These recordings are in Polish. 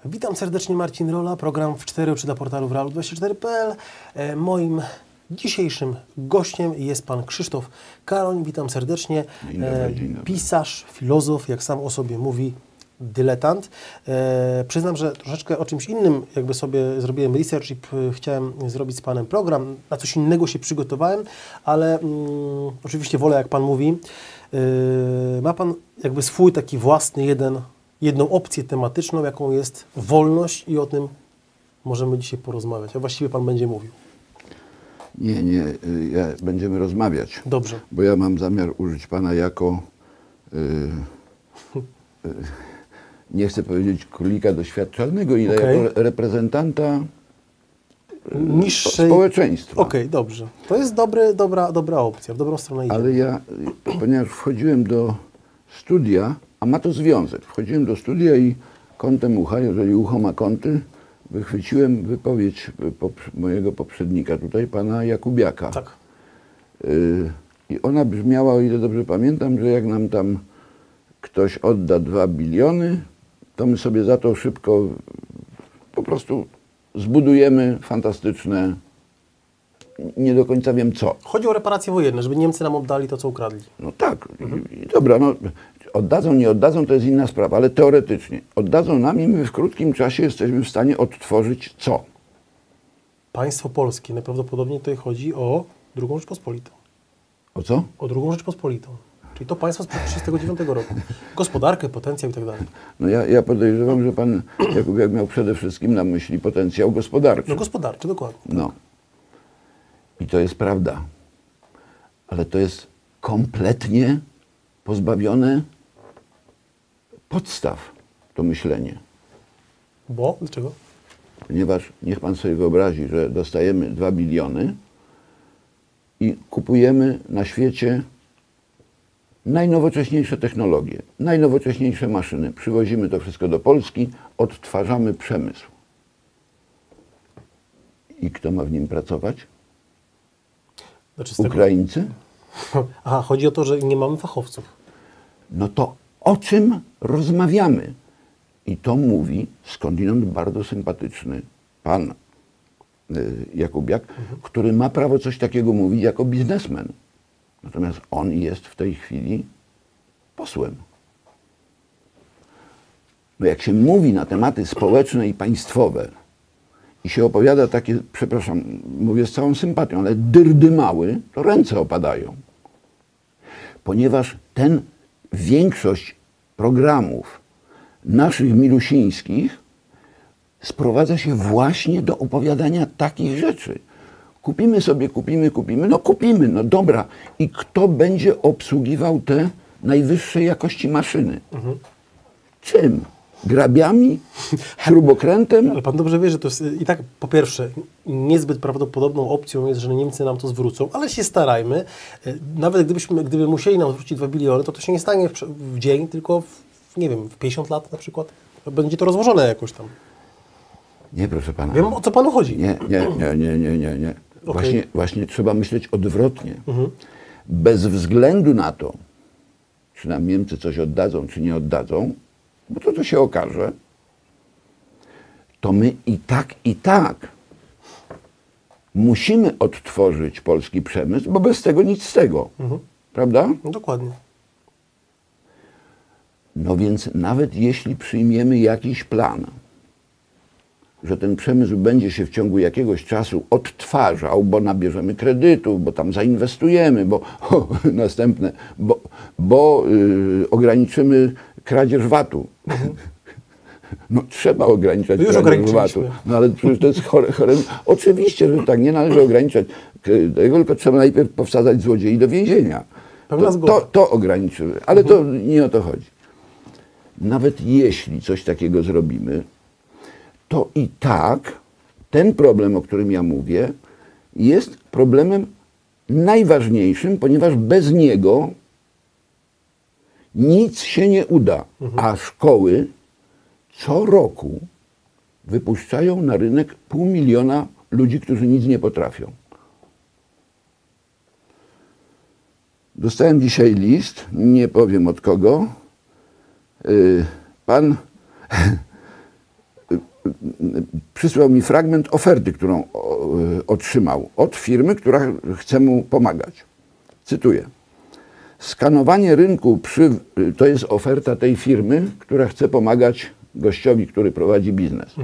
Witam serdecznie, Marcin Rola, program w 4 oczy dla portalu realu24.pl. Moim dzisiejszym gościem jest pan Krzysztof Karoń. Witam serdecznie. Dzień dobry, dzień dobry. Pisarz, filozof, jak sam o sobie mówi, dyletant. Przyznam, że troszeczkę o czymś innym jakby sobie zrobiłem research i chciałem zrobić z panem program. Na coś innego się przygotowałem, ale oczywiście wolę, jak pan mówi. Ma pan jakby swój taki własny jedną opcję tematyczną, jaką jest wolność, i o tym możemy dzisiaj porozmawiać. A właściwie pan będzie mówił. Nie, będziemy rozmawiać. Dobrze. Bo ja mam zamiar użyć pana jako, nie chcę powiedzieć królika doświadczalnego, ile jako reprezentanta niższej społeczeństwa. Okej, dobrze. To jest dobra opcja, w dobrą stronę idzie. Ale ja, ponieważ wchodziłem do studia, a ma to związek, wchodziłem do studia i kątem ucha, jeżeli ucho ma kąty, wychwyciłem wypowiedź mojego poprzednika tutaj, pana Jakubiaka. Tak. I ona brzmiała, o ile dobrze pamiętam, że jak nam tam ktoś odda 2 biliony, to my sobie za to szybko po prostu zbudujemy fantastyczne, nie do końca wiem co. Chodzi o reparacje wojenne, żeby Niemcy nam oddali to, co ukradli. No tak, i dobra, no oddadzą, nie oddadzą, to jest inna sprawa, ale teoretycznie oddadzą nam i my w krótkim czasie jesteśmy w stanie odtworzyć co? Państwo polskie, najprawdopodobniej tutaj chodzi o II Rzeczpospolitą. O co? O II Rzeczpospolitą. Czyli to państwo sprzed 1939 roku. Gospodarkę, potencjał i tak dalej. No ja podejrzewam, że pan Jakubiak miał przede wszystkim na myśli potencjał gospodarczy. No gospodarczy, dokładnie. No. I to jest prawda. Ale to jest kompletnie pozbawione podstaw to myślenie. Bo? Dlaczego? Ponieważ niech pan sobie wyobrazi, że dostajemy 2 biliony i kupujemy na świecie najnowocześniejsze technologie, najnowocześniejsze maszyny. Przywozimy to wszystko do Polski, odtwarzamy przemysł. I kto ma w nim pracować? Znaczy Ukraińcy? Aha, chodzi o to, że nie mamy fachowców. No to o czym rozmawiamy? I to mówi skądinąd bardzo sympatyczny pan Jakubiak, który ma prawo coś takiego mówić jako biznesmen. Natomiast on jest w tej chwili posłem. No jak się mówi na tematy społeczne i państwowe i się opowiada takie, przepraszam, mówię z całą sympatią, ale dyrdymały, to ręce opadają. Ponieważ większość programów naszych milusińskich sprowadza się właśnie do opowiadania takich rzeczy. Kupimy sobie, kupimy, no dobra. I kto będzie obsługiwał te najwyższej jakości maszyny? Czym? Grabiami? Śrubokrętem? Ale pan dobrze wie, że to jest i tak, po pierwsze, niezbyt prawdopodobną opcją jest, że Niemcy nam to zwrócą, ale się starajmy. Nawet gdyby musieli nam zwrócić 2 biliony, to się nie stanie w dzień, tylko nie wiem, w 50 lat na przykład. Będzie to rozłożone jakoś tam. Nie, proszę pana. Wiem, o co panu chodzi. Nie. Okay. Właśnie trzeba myśleć odwrotnie. Bez względu na to, czy nam Niemcy coś oddadzą, czy nie oddadzą, bo to się okaże, to my i tak musimy odtworzyć polski przemysł, bo bez tego nic z tego. Prawda? No, dokładnie. No więc nawet jeśli przyjmiemy jakiś plan, że ten przemysł będzie się w ciągu jakiegoś czasu odtwarzał, bo nabierzemy kredytów, bo tam zainwestujemy, bo ograniczymy kradzież VAT-u. No trzeba ograniczać kradzież VAT-u. No ale przecież to jest chore. Oczywiście, że tak, nie należy ograniczać tego, tylko trzeba najpierw powsadzać złodziei do więzienia. To ograniczymy, ale to nie o to chodzi. Nawet jeśli coś takiego zrobimy, to i tak ten problem, o którym ja mówię, jest problemem najważniejszym, ponieważ bez niego nic się nie uda. A szkoły co roku wypuszczają na rynek 500 000 ludzi, którzy nic nie potrafią. Dostałem dzisiaj list, nie powiem od kogo. Pan przysłał mi fragment oferty, którą otrzymał od firmy, która chce mu pomagać. Cytuję. Skanowanie rynku to jest oferta tej firmy, która chce pomagać gościowi, który prowadzi biznes.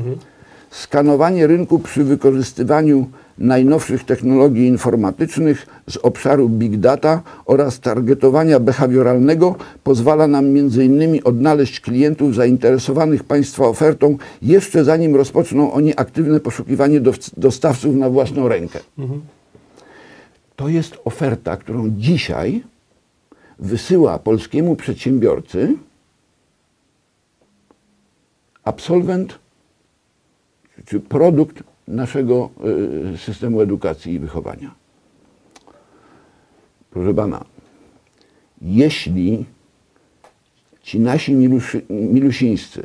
Skanowanie rynku przy wykorzystywaniu najnowszych technologii informatycznych z obszaru big data oraz targetowania behawioralnego pozwala nam m.in. odnaleźć klientów zainteresowanych Państwa ofertą jeszcze zanim rozpoczną oni aktywne poszukiwanie dostawców na własną rękę. To jest oferta, którą dzisiaj wysyła polskiemu przedsiębiorcy absolwent czy produkt naszego systemu edukacji i wychowania. Proszę pana, jeśli ci nasi milusińscy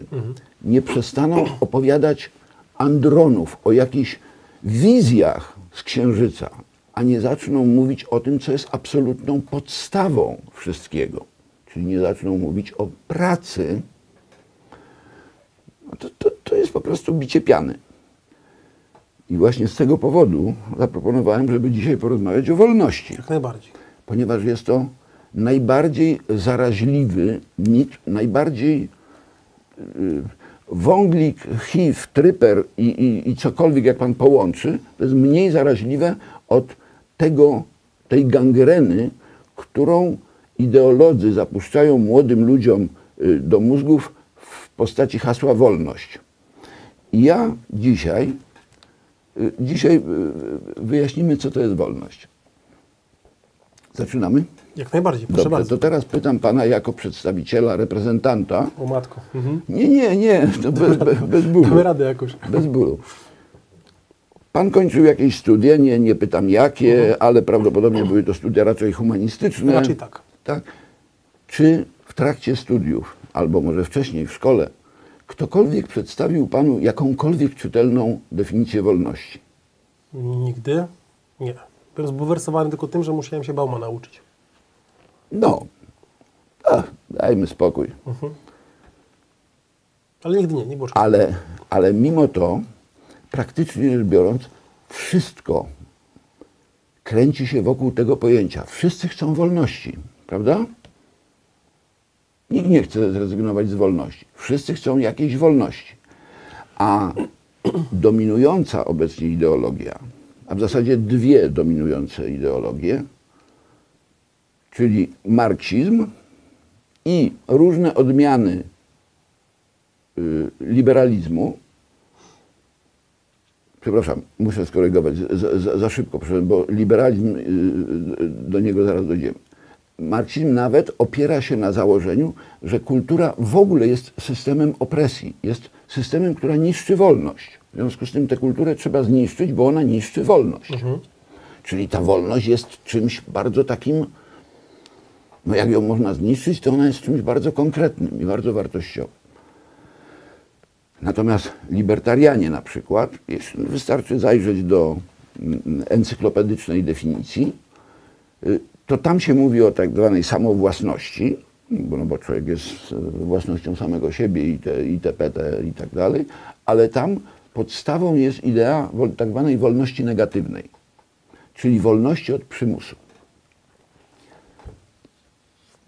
nie przestaną opowiadać andronów o jakichś wizjach z Księżyca, a nie zaczną mówić o tym, co jest absolutną podstawą wszystkiego, czyli nie zaczną mówić o pracy, no to jest po prostu bicie piany. I właśnie z tego powodu zaproponowałem, żeby dzisiaj porozmawiać o wolności. Jak najbardziej. Ponieważ jest to najbardziej zaraźliwy mit, najbardziej wąglik, HIV, tryper i cokolwiek jak pan połączy, to jest mniej zaraźliwe od tej gangreny, którą ideolodzy zapuszczają młodym ludziom do mózgów w postaci hasła wolność. I ja dzisiaj wyjaśnimy, co to jest wolność. Zaczynamy? Jak najbardziej, proszę Dobrze, bardzo. to teraz pytam pana jako przedstawiciela, reprezentanta. O matko. Nie, to bez bólu. Damy radę jakoś. Bez bólu. Pan kończył jakieś studia, nie pytam jakie, ale prawdopodobnie były to studia raczej humanistyczne. Raczej tak. Tak? Czy w trakcie studiów, albo może wcześniej w szkole, ktokolwiek przedstawił panu jakąkolwiek czytelną definicję wolności? Nigdy nie. Byłem zbulwersowany tylko tym, że musiałem się Baumana uczyć. No, dajmy spokój. Ale nigdy nie było. Ale mimo to, praktycznie rzecz biorąc, wszystko kręci się wokół tego pojęcia. Wszyscy chcą wolności, prawda? Nikt nie chce zrezygnować z wolności. Wszyscy chcą jakiejś wolności. A dominująca obecnie ideologia, a w zasadzie dwie dominujące ideologie, czyli marksizm i różne odmiany liberalizmu. Przepraszam, muszę skorygować za szybko, bo liberalizm, do niego zaraz dojdziemy. Marksizm nawet opiera się na założeniu, że kultura w ogóle jest systemem opresji, jest systemem, która niszczy wolność. W związku z tym tę kulturę trzeba zniszczyć, bo ona niszczy wolność. Czyli ta wolność jest czymś bardzo takim, no jak ją można zniszczyć, to ona jest czymś bardzo konkretnym i bardzo wartościowym. Natomiast libertarianie na przykład, wystarczy zajrzeć do encyklopedycznej definicji, to tam się mówi o tak zwanej samowłasności, bo człowiek jest własnością samego siebie itp. I tak dalej, ale tam podstawą jest idea tak zwanej wolności negatywnej, czyli wolności od przymusu.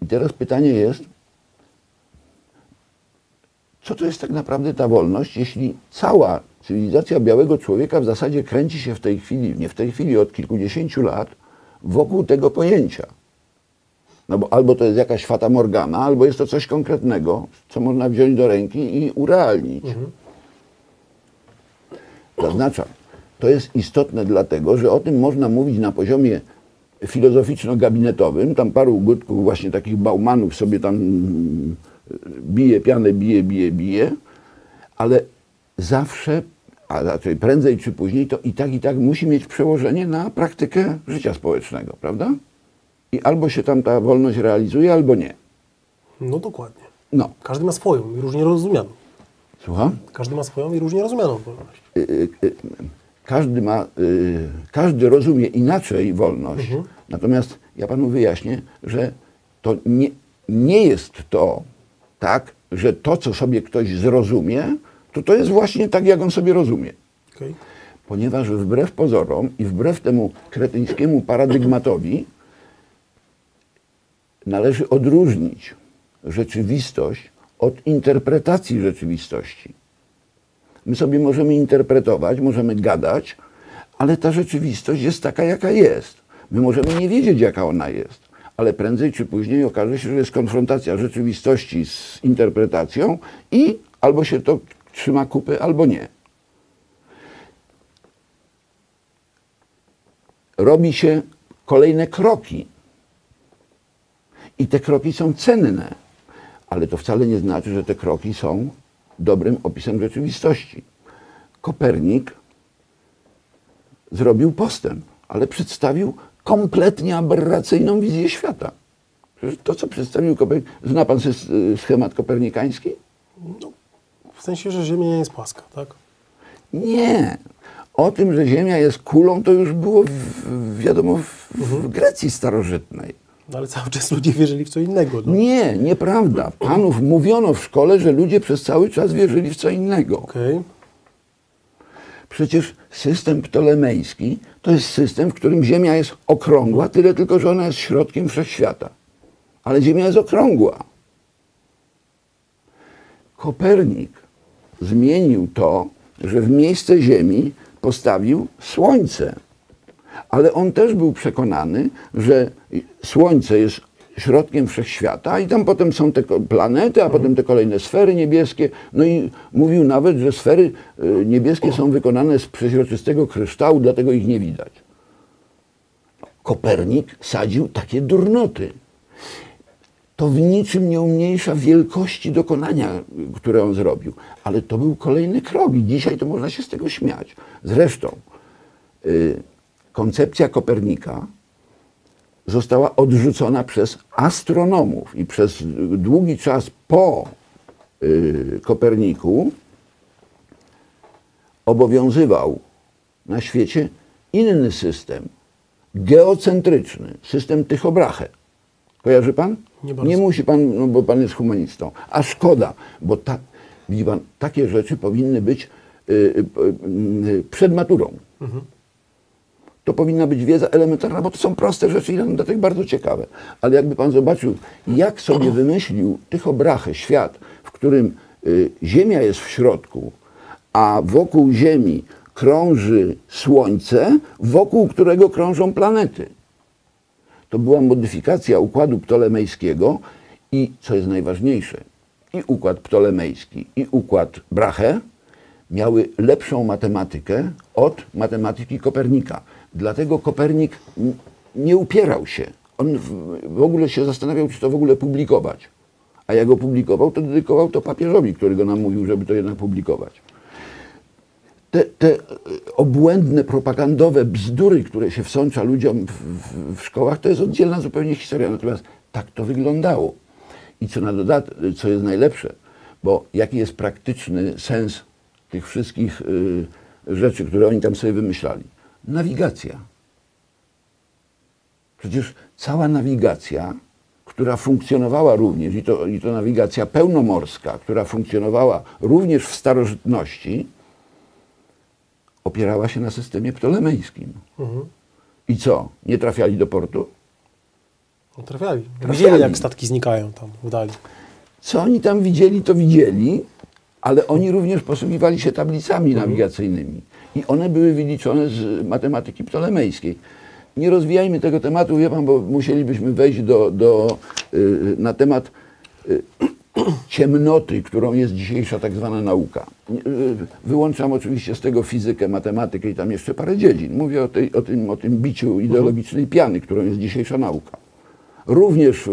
I teraz pytanie jest, co to jest tak naprawdę ta wolność, jeśli cała cywilizacja białego człowieka w zasadzie kręci się w tej chwili, nie w tej chwili, od kilkudziesięciu lat wokół tego pojęcia. No bo albo to jest jakaś fata morgana, albo jest to coś konkretnego, co można wziąć do ręki i urealnić. Zaznaczam, to jest istotne dlatego, że o tym można mówić na poziomie filozoficzno-gabinetowym. Tam paru gutków właśnie takich Baumanów sobie tam bije pianę, bije, ale zawsze, a raczej prędzej czy później, to i tak musi mieć przełożenie na praktykę życia społecznego, prawda? I albo się tam ta wolność realizuje, albo nie. No dokładnie. No. Każdy ma swoją i różnie rozumianą. Słucham? Każdy ma swoją i różnie rozumianą wolność. Każdy rozumie inaczej wolność, natomiast ja panu wyjaśnię, że to nie jest to tak, że to, co sobie ktoś zrozumie, to jest właśnie tak, jak on sobie rozumie. Okej. Ponieważ wbrew pozorom i wbrew temu kretyńskiemu paradygmatowi należy odróżnić rzeczywistość od interpretacji rzeczywistości. My sobie możemy interpretować, możemy gadać, ale ta rzeczywistość jest taka, jaka jest. My możemy nie wiedzieć, jaka ona jest, ale prędzej czy później okaże się, że jest konfrontacja rzeczywistości z interpretacją i albo się to trzyma kupy, albo nie. Robi się kolejne kroki i te kroki są cenne, ale to wcale nie znaczy, że te kroki są dobrym opisem rzeczywistości. Kopernik zrobił postęp, ale przedstawił kompletnie aberracyjną wizję świata. Przecież to, co przedstawił Kopernik... Zna pan schemat kopernikański? No, w sensie, że Ziemia nie jest płaska, tak? Nie. O tym, że Ziemia jest kulą, to już było wiadomo w Grecji starożytnej. No, ale cały czas ludzie wierzyli w co innego. No. Nie, nieprawda. Panów mówiono w szkole, że ludzie przez cały czas wierzyli w co innego. Okej. Przecież system ptolemejski to jest system, w którym Ziemia jest okrągła, tyle tylko, że ona jest środkiem wszechświata. Ale Ziemia jest okrągła. Kopernik zmienił to, że w miejsce Ziemi postawił Słońce. Ale on też był przekonany, że Słońce jest środkiem wszechświata i tam potem są te planety, a potem te kolejne sfery niebieskie. No i mówił nawet, że sfery niebieskie są wykonane z przeźroczystego kryształu, dlatego ich nie widać. Kopernik sadził takie durnoty. To w niczym nie umniejsza wielkości dokonania, które on zrobił. Ale to był kolejny krok i dzisiaj to można się z tego śmiać. Zresztą koncepcja Kopernika została odrzucona przez astronomów i przez długi czas po Koperniku obowiązywał na świecie inny system, geocentryczny, system Tycho Brahe. Kojarzy pan? Nie bardzo. Nie musi pan, no bo pan jest humanistą. A szkoda, bo widzi pan, takie rzeczy powinny być przed maturą. To powinna być wiedza elementarna, bo to są proste rzeczy i dlatego bardzo ciekawe. Ale jakby pan zobaczył, jak sobie wymyślił Tycho Brahe świat, w którym Ziemia jest w środku, a wokół Ziemi krąży Słońce, wokół którego krążą planety. To była modyfikacja układu ptolemejskiego i, co jest najważniejsze, i układ ptolemejski, i układ Brahe miały lepszą matematykę od matematyki Kopernika. Dlatego Kopernik nie upierał się. On w ogóle się zastanawiał, czy to w ogóle publikować. A jak go publikował, to dedykował to papieżowi, który go namówił, żeby to jednak publikować. Te obłędne, propagandowe bzdury, które się wsącza ludziom w szkołach, to jest oddzielna zupełnie historia. Natomiast tak to wyglądało. I co na dodatek, co jest najlepsze, bo jaki jest praktyczny sens tych wszystkich rzeczy, które oni tam sobie wymyślali? Nawigacja. Przecież cała nawigacja, która funkcjonowała również, i to nawigacja pełnomorska, która funkcjonowała również w starożytności, opierała się na systemie ptolemejskim. I co? Nie trafiali do portu? No, trafiali. Widzieli, jak statki znikają tam w dali. Co oni tam widzieli, to widzieli, ale oni również posługiwali się tablicami nawigacyjnymi. I one były wyliczone z matematyki ptolemejskiej. Nie rozwijajmy tego tematu, wie pan, bo musielibyśmy wejść na temat ciemnoty, którą jest dzisiejsza tak zwana nauka. Wyłączam oczywiście z tego fizykę, matematykę i tam jeszcze parę dziedzin. Mówię o tym biciu ideologicznej piany, którą jest dzisiejsza nauka. Również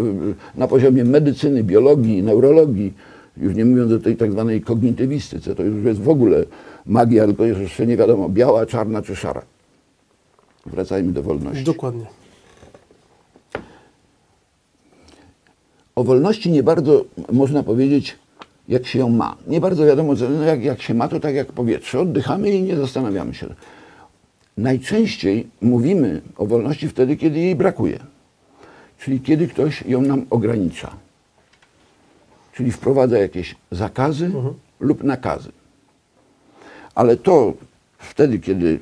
na poziomie medycyny, biologii, neurologii, już nie mówiąc o tej tak zwanej kognitywistyce, to już jest w ogóle magia, tylko jeszcze nie wiadomo, biała, czarna czy szara. Wracajmy do wolności. Dokładnie. O wolności nie bardzo można powiedzieć, jak się ją ma. Nie bardzo wiadomo, no jak się ma, to tak jak powietrze. Oddychamy i nie zastanawiamy się. Najczęściej mówimy o wolności wtedy, kiedy jej brakuje. Czyli kiedy ktoś ją nam ogranicza. Czyli wprowadza jakieś zakazy lub nakazy. Ale to wtedy, kiedy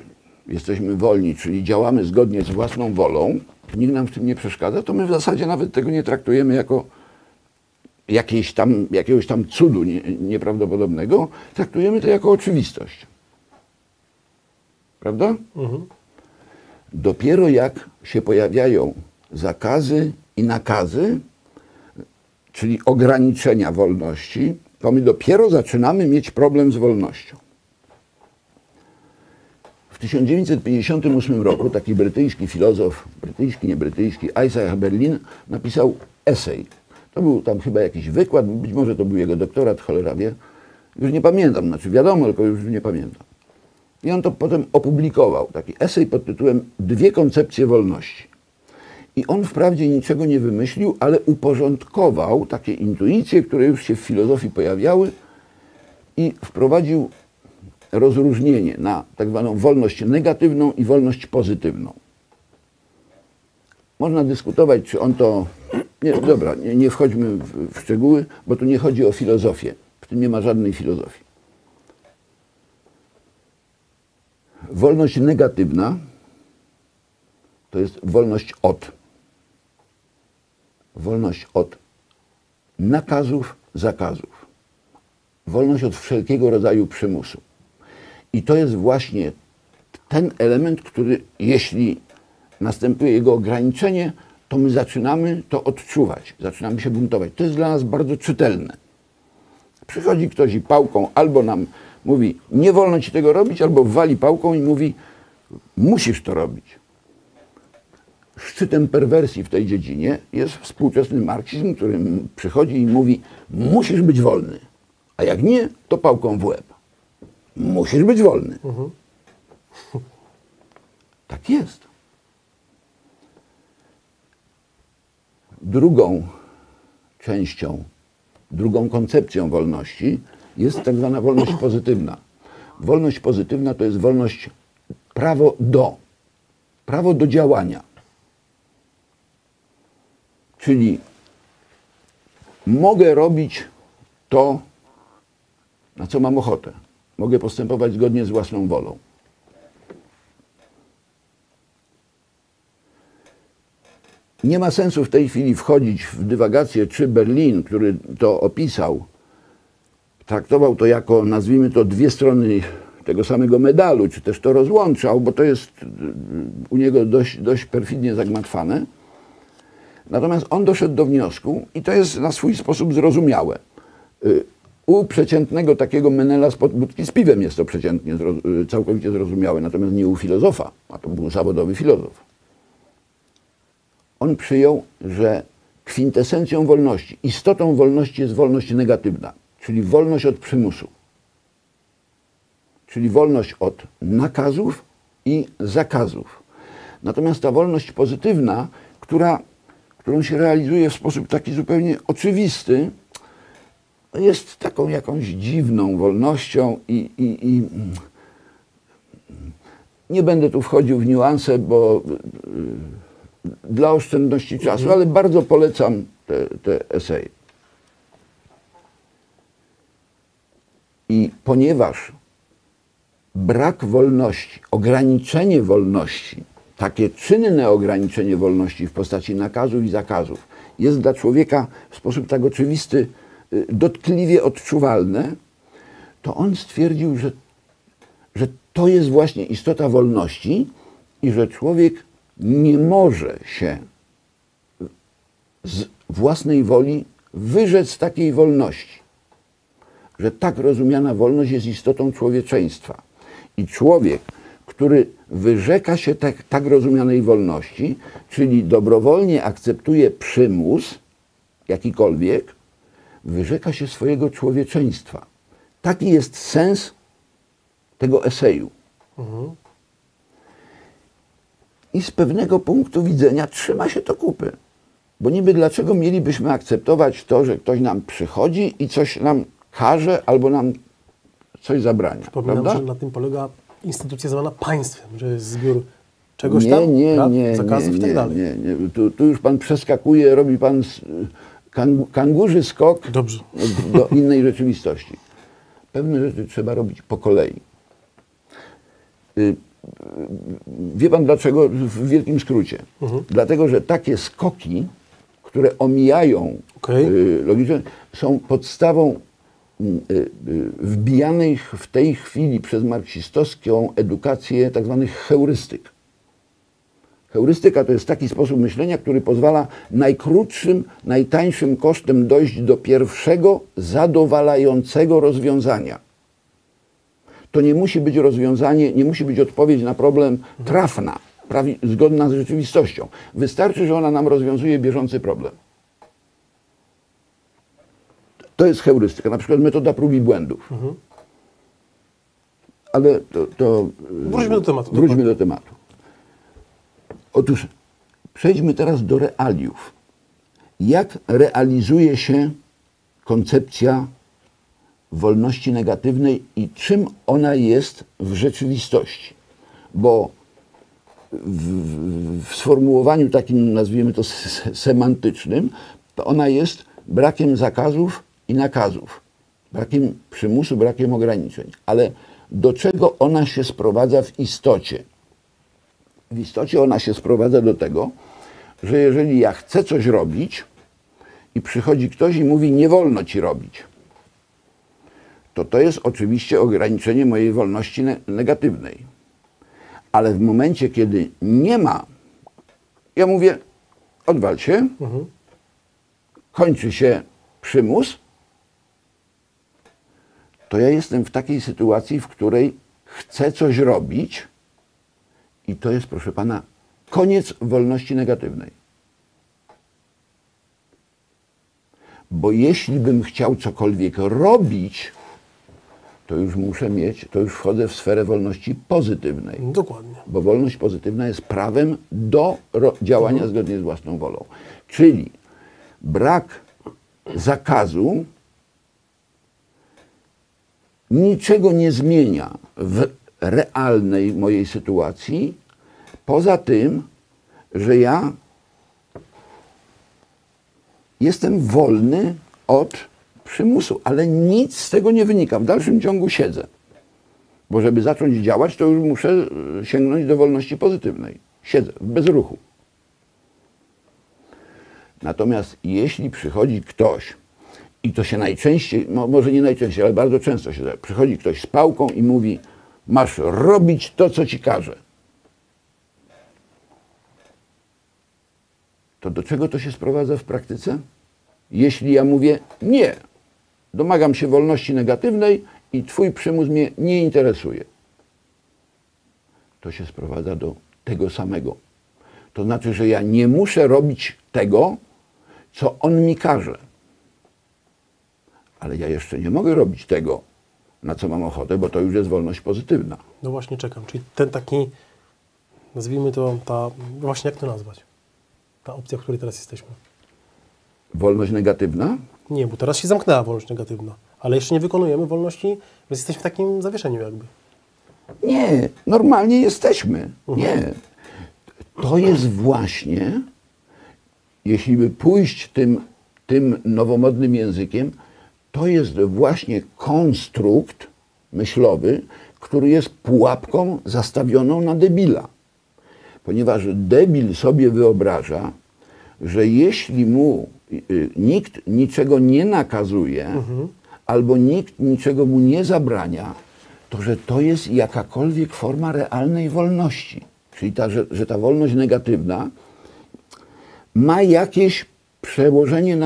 jesteśmy wolni, czyli działamy zgodnie z własną wolą, nikt nam w tym nie przeszkadza, to my w zasadzie nawet tego nie traktujemy jako jakiegoś tam cudu nieprawdopodobnego. Traktujemy to jako oczywistość. Prawda? Dopiero jak się pojawiają zakazy i nakazy, czyli ograniczenia wolności, to my dopiero zaczynamy mieć problem z wolnością. W 1958 roku taki brytyjski filozof, Isaiah Berlin, napisał esej. To był tam chyba jakiś wykład, być może to był jego doktorat, cholera wie. Już nie pamiętam, znaczy wiadomo, tylko już nie pamiętam. I on to potem opublikował, taki esej pod tytułem Dwie koncepcje wolności. I on wprawdzie niczego nie wymyślił, ale uporządkował takie intuicje, które już się w filozofii pojawiały i wprowadził rozróżnienie na tak zwaną wolność negatywną i wolność pozytywną. Można dyskutować, czy on to... Nie wchodźmy w szczegóły, bo tu nie chodzi o filozofię. W tym nie ma żadnej filozofii. Wolność negatywna to jest wolność od. Wolność od nakazów, zakazów. Wolność od wszelkiego rodzaju przymusu. I to jest właśnie ten element, który, jeśli następuje jego ograniczenie, to my zaczynamy to odczuwać, zaczynamy się buntować. To jest dla nas bardzo czytelne. Przychodzi ktoś i pałką albo nam mówi, nie wolno ci tego robić, albo wali pałką i mówi, musisz to robić. Szczytem perwersji w tej dziedzinie jest współczesny marksizm, który przychodzi i mówi, musisz być wolny, a jak nie, to pałką w łeb. Musisz być wolny. Tak jest. Drugą częścią, drugą koncepcją wolności jest tak zwana wolność pozytywna. Wolność pozytywna to jest wolność, prawo do działania. Czyli mogę robić to, na co mam ochotę. Mogę postępować zgodnie z własną wolą. Nie ma sensu w tej chwili wchodzić w dywagację, czy Berlin, który to opisał, traktował to jako, nazwijmy to, dwie strony tego samego medalu, czy też to rozłączał, bo to jest u niego dość perfidnie zagmatwane. Natomiast on doszedł do wniosku, i to jest na swój sposób zrozumiałe. U przeciętnego takiego menela spod budki z piwem jest to przeciętnie, całkowicie zrozumiałe, natomiast nie u filozofa, a to był zawodowy filozof. On przyjął, że kwintesencją wolności, istotą wolności jest wolność negatywna, czyli wolność od przymusu, czyli wolność od nakazów i zakazów. Natomiast ta wolność pozytywna, którą się realizuje w sposób taki zupełnie oczywisty, jest taką jakąś dziwną wolnością i nie będę tu wchodził w niuanse, bo dla oszczędności czasu, ale bardzo polecam te eseje. I ponieważ brak wolności, ograniczenie wolności, takie czynne ograniczenie wolności w postaci nakazów i zakazów jest dla człowieka w sposób tak oczywisty, dotkliwie odczuwalne, to on stwierdził, że to jest właśnie istota wolności i że człowiek nie może się z własnej woli wyrzec takiej wolności. Że tak rozumiana wolność jest istotą człowieczeństwa. I człowiek, który wyrzeka się tak rozumianej wolności, czyli dobrowolnie akceptuje przymus jakikolwiek, wyrzeka się swojego człowieczeństwa. Taki jest sens tego eseju. I z pewnego punktu widzenia trzyma się to kupy. Bo niby dlaczego mielibyśmy akceptować to, że ktoś nam przychodzi i coś nam każe albo nam coś zabrania. Przypominam, prawda? że na tym polega instytucja zwana państwem, że jest zbiór czegoś tam, zakazów i tak dalej. Nie. Tu już pan przeskakuje, robi pan kangurzy skok Dobrze. do innej rzeczywistości. Pewne rzeczy trzeba robić po kolei. Wie pan dlaczego? W wielkim skrócie. Dlatego, że takie skoki, które omijają logiczne, są podstawą wbijanych w tej chwili przez marksistowską edukację tak zwanych heurystyk. Heurystyka to jest taki sposób myślenia, który pozwala najkrótszym, najtańszym kosztem dojść do pierwszego zadowalającego rozwiązania. To nie musi być rozwiązanie, nie musi być odpowiedź na problem trafna, zgodna z rzeczywistością. Wystarczy, że ona nam rozwiązuje bieżący problem. To jest heurystyka, na przykład metoda prób i błędów. Ale Wróćmy do tematu. Wróćmy do tematu. Otóż przejdźmy teraz do realiów. Jak realizuje się koncepcja wolności negatywnej i czym ona jest w rzeczywistości? Bo w sformułowaniu takim, nazwijmy to semantycznym, to ona jest brakiem zakazów i nakazów, brakiem przymusu, brakiem ograniczeń. Ale do czego ona się sprowadza w istocie? W istocie ona się sprowadza do tego, że jeżeli ja chcę coś robić i przychodzi ktoś i mówi, nie wolno ci robić, to jest oczywiście ograniczenie mojej wolności negatywnej. Ale w momencie, kiedy nie ma, ja mówię, odwal się, kończy się przymus, to ja jestem w takiej sytuacji, w której chcę coś robić i to jest, proszę pana, koniec wolności negatywnej. Bo jeśli bym chciał cokolwiek robić, to już muszę mieć, to już wchodzę w sferę wolności pozytywnej. Dokładnie. Bo wolność pozytywna jest prawem do działania zgodnie z własną wolą. Czyli brak zakazu niczego nie zmienia w realnej mojej sytuacji, poza tym, że ja jestem wolny od przymusu, ale nic z tego nie wynika. W dalszym ciągu siedzę. Bo żeby zacząć działać, to już muszę sięgnąć do wolności pozytywnej. Siedzę w bezruchu. Natomiast jeśli przychodzi ktoś, i to się najczęściej, no może nie najczęściej, ale bardzo często się zdarza, przychodzi ktoś z pałką i mówi, masz robić to, co ci każe. To do czego to się sprowadza w praktyce? Jeśli ja mówię, nie, domagam się wolności negatywnej i twój przymus mnie nie interesuje. To się sprowadza do tego samego. To znaczy, że ja nie muszę robić tego, co on mi każe. Ale ja jeszcze nie mogę robić tego, na co mam ochotę, bo to już jest wolność pozytywna. No właśnie czekam. Czyli ten taki, nazwijmy to, właśnie jak to nazwać? Ta opcja, w której teraz jesteśmy. Wolność negatywna? Nie, bo teraz się zamknęła wolność negatywna. Ale jeszcze nie wykonujemy wolności, więc jesteśmy w takim zawieszeniu jakby. Nie, normalnie jesteśmy. Nie. To jest właśnie, jeśli by pójść tym nowomodnym językiem, to jest właśnie konstrukt myślowy, który jest pułapką zastawioną na debila. Ponieważ debil sobie wyobraża, że jeśli mu nikt niczego nie nakazuje, albo nikt niczego mu nie zabrania, to że to jest jakakolwiek forma realnej wolności. Czyli że ta wolność negatywna ma jakieś przełożenie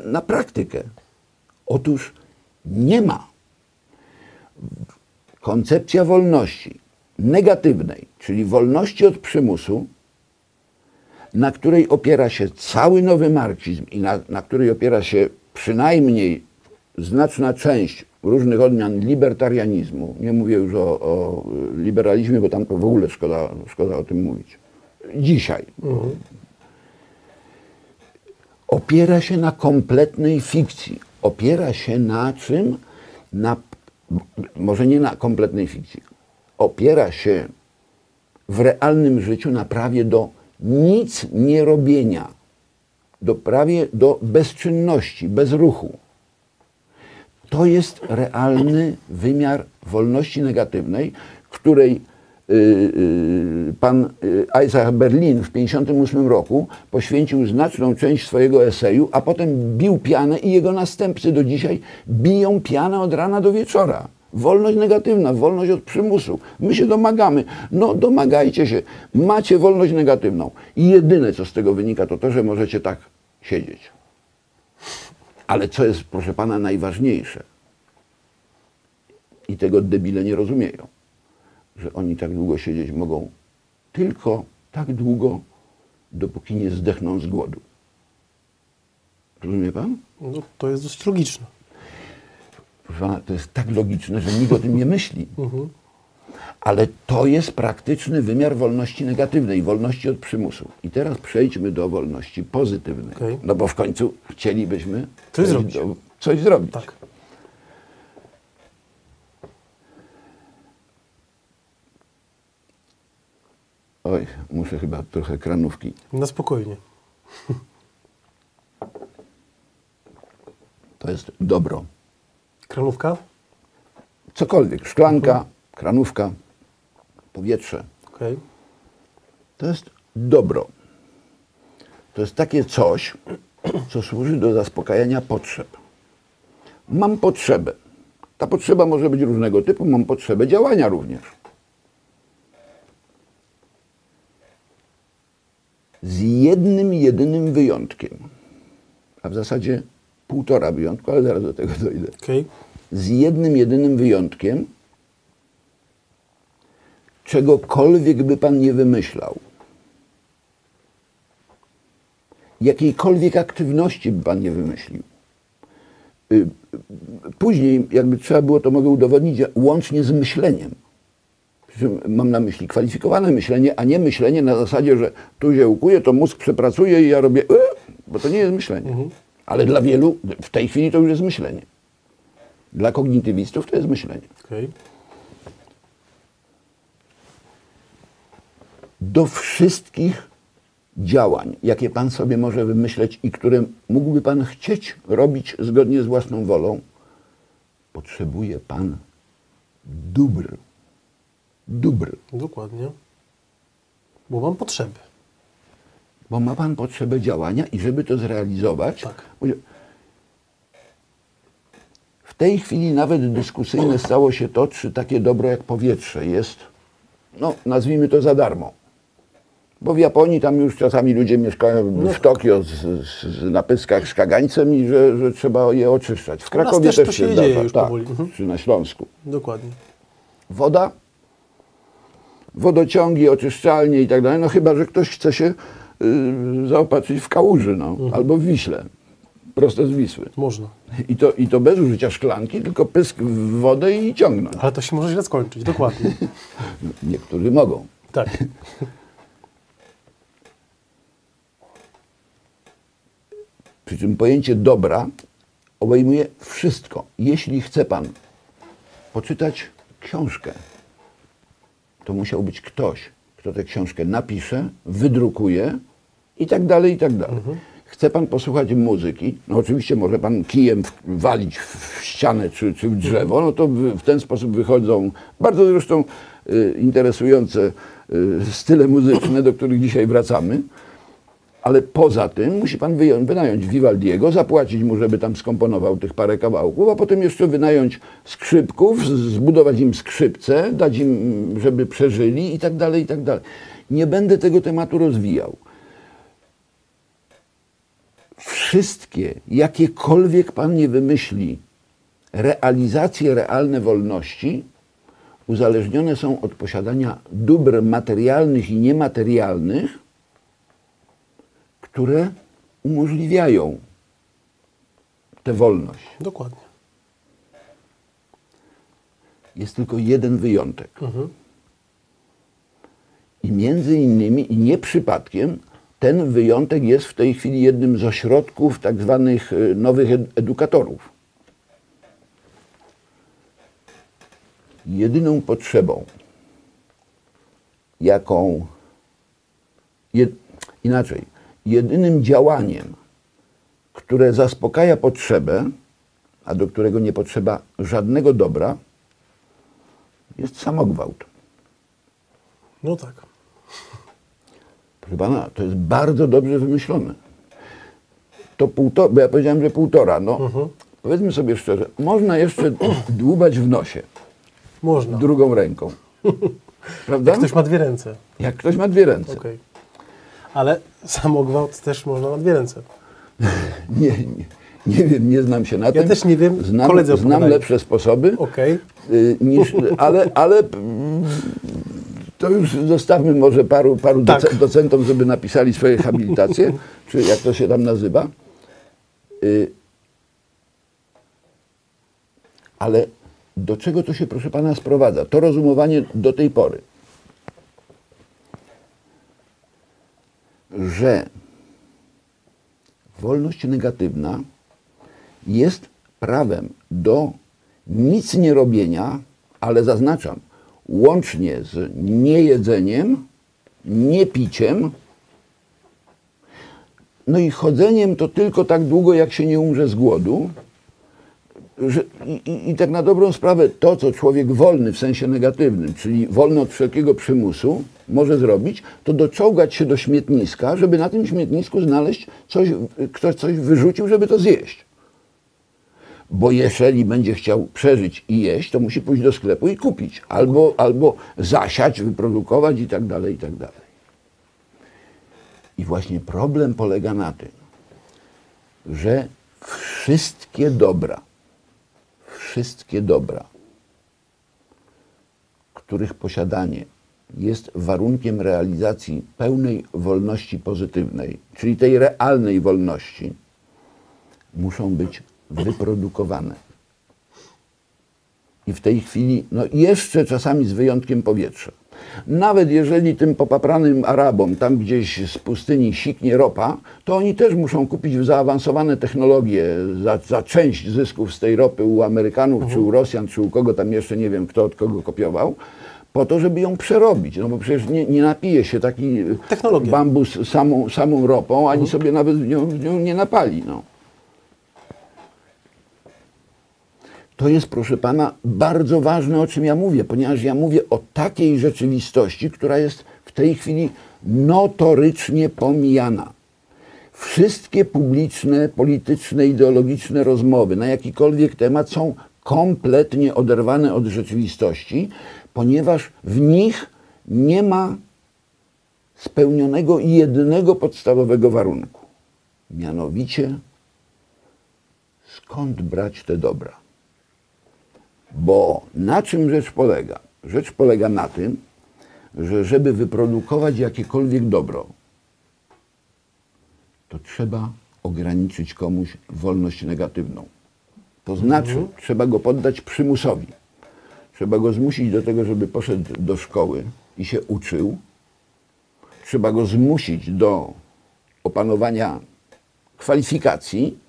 na praktykę. Otóż nie ma. Koncepcja wolności negatywnej, czyli wolności od przymusu, na której opiera się cały nowy marksizm i na której opiera się przynajmniej znaczna część różnych odmian libertarianizmu. Nie mówię już o liberalizmie, bo tam to w ogóle szkoda o tym mówić. Dzisiaj. Opiera się na kompletnej fikcji. Opiera się na czym? Może nie na kompletnej fikcji. Opiera się w realnym życiu na prawie do nic nie robienia. Prawie do bezczynności, bez ruchu. To jest realny wymiar wolności negatywnej, której pan Isaac Berlin w 1958 roku poświęcił znaczną część swojego eseju, a potem bił pianę i jego następcy do dzisiaj biją pianę od rana do wieczora. Wolność negatywna, wolność od przymusu. My się domagamy. No domagajcie się. Macie wolność negatywną. I jedyne, co z tego wynika, to to, że możecie tak siedzieć. Ale co jest, proszę pana, najważniejsze, i tego debile nie rozumieją, że oni tak długo siedzieć mogą tylko tak długo, dopóki nie zdechną z głodu. Rozumie pan? No, to jest dość logiczne. Proszę pana, to jest tak logiczne, że nikt o tym nie myśli. Ale to jest praktyczny wymiar wolności negatywnej, wolności od przymusu. I teraz przejdźmy do wolności pozytywnej. Okay. No bo w końcu chcielibyśmy coś zrobić. Tak. Oj, muszę chyba trochę kranówki. Na spokojnie. To jest dobro. Kranówka? Cokolwiek. Szklanka, kranówka, powietrze. Okay. To jest dobro. To jest takie coś, co służy do zaspokajania potrzeb. Mam potrzebę. Ta potrzeba może być różnego typu. Mam potrzebę działania również. Z jednym, jedynym wyjątkiem. A w zasadzie półtora wyjątku, ale zaraz do tego dojdę. Okay. Z jednym, jedynym wyjątkiem, czegokolwiek by pan nie wymyślał, jakiejkolwiek aktywności by pan nie wymyślił. Później, jakby trzeba było, to mogę udowodnić, łącznie z myśleniem. Mam na myśli kwalifikowane myślenie, a nie myślenie na zasadzie, że tu się ukuje, to mózg przepracuje i ja robię, bo to nie jest myślenie. Ale dla wielu w tej chwili to już jest myślenie. Dla kognitywistów to jest myślenie. Okay. Do wszystkich działań, jakie pan sobie może wymyśleć i które mógłby pan chcieć robić zgodnie z własną wolą, potrzebuje pan dóbr. Dóbr. Dokładnie. Bo mam potrzeby. Bo ma pan potrzebę działania i żeby to zrealizować, Tak. w tej chwili nawet dyskusyjne stało się to, czy takie dobro jak powietrze jest, no nazwijmy to za darmo. Bo w Japonii tam już czasami ludzie mieszkają w Tokio na pyskach z kagańcem i że trzeba je oczyszczać. W Krakowie też to się dzieje zdarza, już tak, powoli. czy na Śląsku. Dokładnie. Woda, wodociągi, oczyszczalnie i tak dalej, no chyba, że ktoś chce się zaopatrzyć w kałuży, no, albo w Wiśle, prosto z Wisły. Można. I to bez użycia szklanki, tylko pysk w wodę i ciągnąć. Ale to się może źle skończyć, dokładnie. Niektórzy mogą. Tak. Przy czym pojęcie dobra obejmuje wszystko. Jeśli chce pan poczytać książkę, to musiał być ktoś, kto tę książkę napisze, wydrukuje i tak dalej, i tak dalej. Chce pan posłuchać muzyki, no oczywiście może pan kijem walić w ścianę czy w drzewo, no to w ten sposób wychodzą bardzo zresztą interesujące style muzyczne, do których dzisiaj wracamy. Ale poza tym musi pan wynająć Vivaldiego, zapłacić mu, żeby tam skomponował tych parę kawałków, a potem jeszcze wynająć skrzypków, zbudować im skrzypce, dać im, żeby przeżyli i tak dalej, i tak dalej. Nie będę tego tematu rozwijał. Wszystkie, jakiekolwiek pan nie wymyśli, realizacje realne wolności uzależnione są od posiadania dóbr materialnych i niematerialnych, które umożliwiają tę wolność. Dokładnie. Jest tylko jeden wyjątek. I między innymi, i nie przypadkiem, ten wyjątek jest w tej chwili jednym z ośrodków tak zwanych nowych edukatorów. Jedyną potrzebą, jaką... Inaczej. Jedynym działaniem, które zaspokaja potrzebę, a do którego nie potrzeba żadnego dobra, jest samogwałt. No tak. Proszę pana, to jest bardzo dobrze wymyślone. To półtora, bo ja powiedziałem, że półtora, no powiedzmy sobie szczerze, można jeszcze dłubać w nosie Można. drugą ręką. Prawda? Jak ktoś ma dwie ręce. Jak ktoś ma dwie ręce. Okej. Ale samogwałt też można na dwie ręce. Nie wiem, nie znam się na tym. Ja też nie wiem, Znam, koledzy znam opowiadają. lepsze sposoby, Okej. ale to już zostawmy może paru Tak. docentom, żeby napisali swoje habilitacje, czy jak to się tam nazywa. Ale do czego to się, proszę pana, sprowadza? To rozumowanie do tej pory, że wolność negatywna jest prawem do nic nie robienia, ale zaznaczam, łącznie z niejedzeniem, niepiciem, no i chodzeniem to tylko tak długo, jak się nie umrze z głodu. I tak na dobrą sprawę to, co człowiek wolny w sensie negatywnym, czyli wolny od wszelkiego przymusu, może zrobić, to doczołgać się do śmietniska, żeby na tym śmietnisku znaleźć coś, ktoś coś wyrzucił, żeby to zjeść. Bo jeżeli będzie chciał przeżyć i jeść, to musi pójść do sklepu i kupić. Albo zasiać, wyprodukować i tak dalej, i tak dalej. I właśnie problem polega na tym, że wszystkie dobra, których posiadanie jest warunkiem realizacji pełnej wolności pozytywnej, czyli tej realnej wolności, muszą być wyprodukowane. I w tej chwili, no jeszcze czasami z wyjątkiem powietrza. Nawet jeżeli tym popapranym Arabom tam gdzieś z pustyni siknie ropa, to oni też muszą kupić zaawansowane technologie za część zysków z tej ropy u Amerykanów, czy u Rosjan, czy u kogo tam jeszcze, nie wiem kto od kogo kopiował, po to, żeby ją przerobić. No bo przecież nie napije się taki bambus samą ropą, ani sobie nawet w nią nie napali. No. To jest, proszę pana, bardzo ważne, o czym ja mówię, ponieważ ja mówię o takiej rzeczywistości, która jest w tej chwili notorycznie pomijana. Wszystkie publiczne, polityczne, ideologiczne rozmowy na jakikolwiek temat są kompletnie oderwane od rzeczywistości, ponieważ w nich nie ma spełnionego jednego podstawowego warunku. Mianowicie, skąd brać te dobra? Bo na czym rzecz polega? Rzecz polega na tym, że żeby wyprodukować jakiekolwiek dobro, to trzeba ograniczyć komuś wolność negatywną. To znaczy, trzeba go poddać przymusowi. Trzeba go zmusić do tego, żeby poszedł do szkoły i się uczył. Trzeba go zmusić do opanowania kwalifikacji.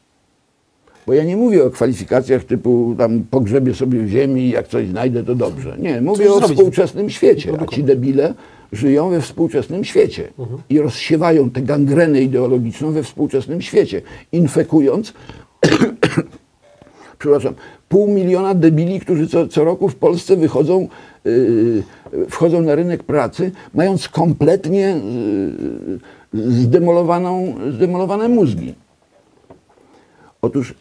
Bo ja nie mówię o kwalifikacjach typu tam pogrzebię sobie w ziemi i jak coś znajdę, to dobrze. Nie, mówię o współczesnym świecie. A ci debile żyją we współczesnym świecie i rozsiewają tę gangrenę ideologiczną we współczesnym świecie, infekując przepraszam, 500 000 debili, którzy co roku w Polsce wchodzą na rynek pracy, mając kompletnie zdemolowane mózgi. Otóż,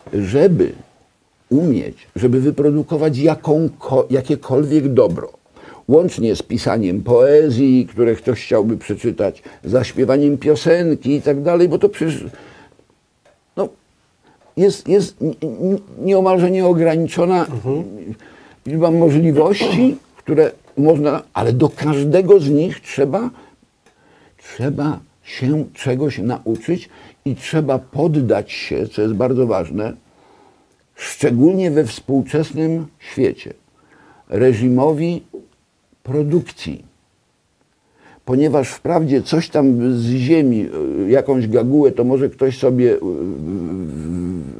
żeby wyprodukować jakiekolwiek dobro, łącznie z pisaniem poezji, które ktoś chciałby przeczytać, zaśpiewaniem piosenki i tak dalej, bo to przecież no, jest nieomalże nieograniczona liczba możliwości, które można, ale do każdego z nich trzeba się czegoś nauczyć i trzeba poddać się, co jest bardzo ważne, szczególnie we współczesnym świecie, reżimowi produkcji. Ponieważ wprawdzie coś tam z ziemi, jakąś gagułę, to może ktoś sobie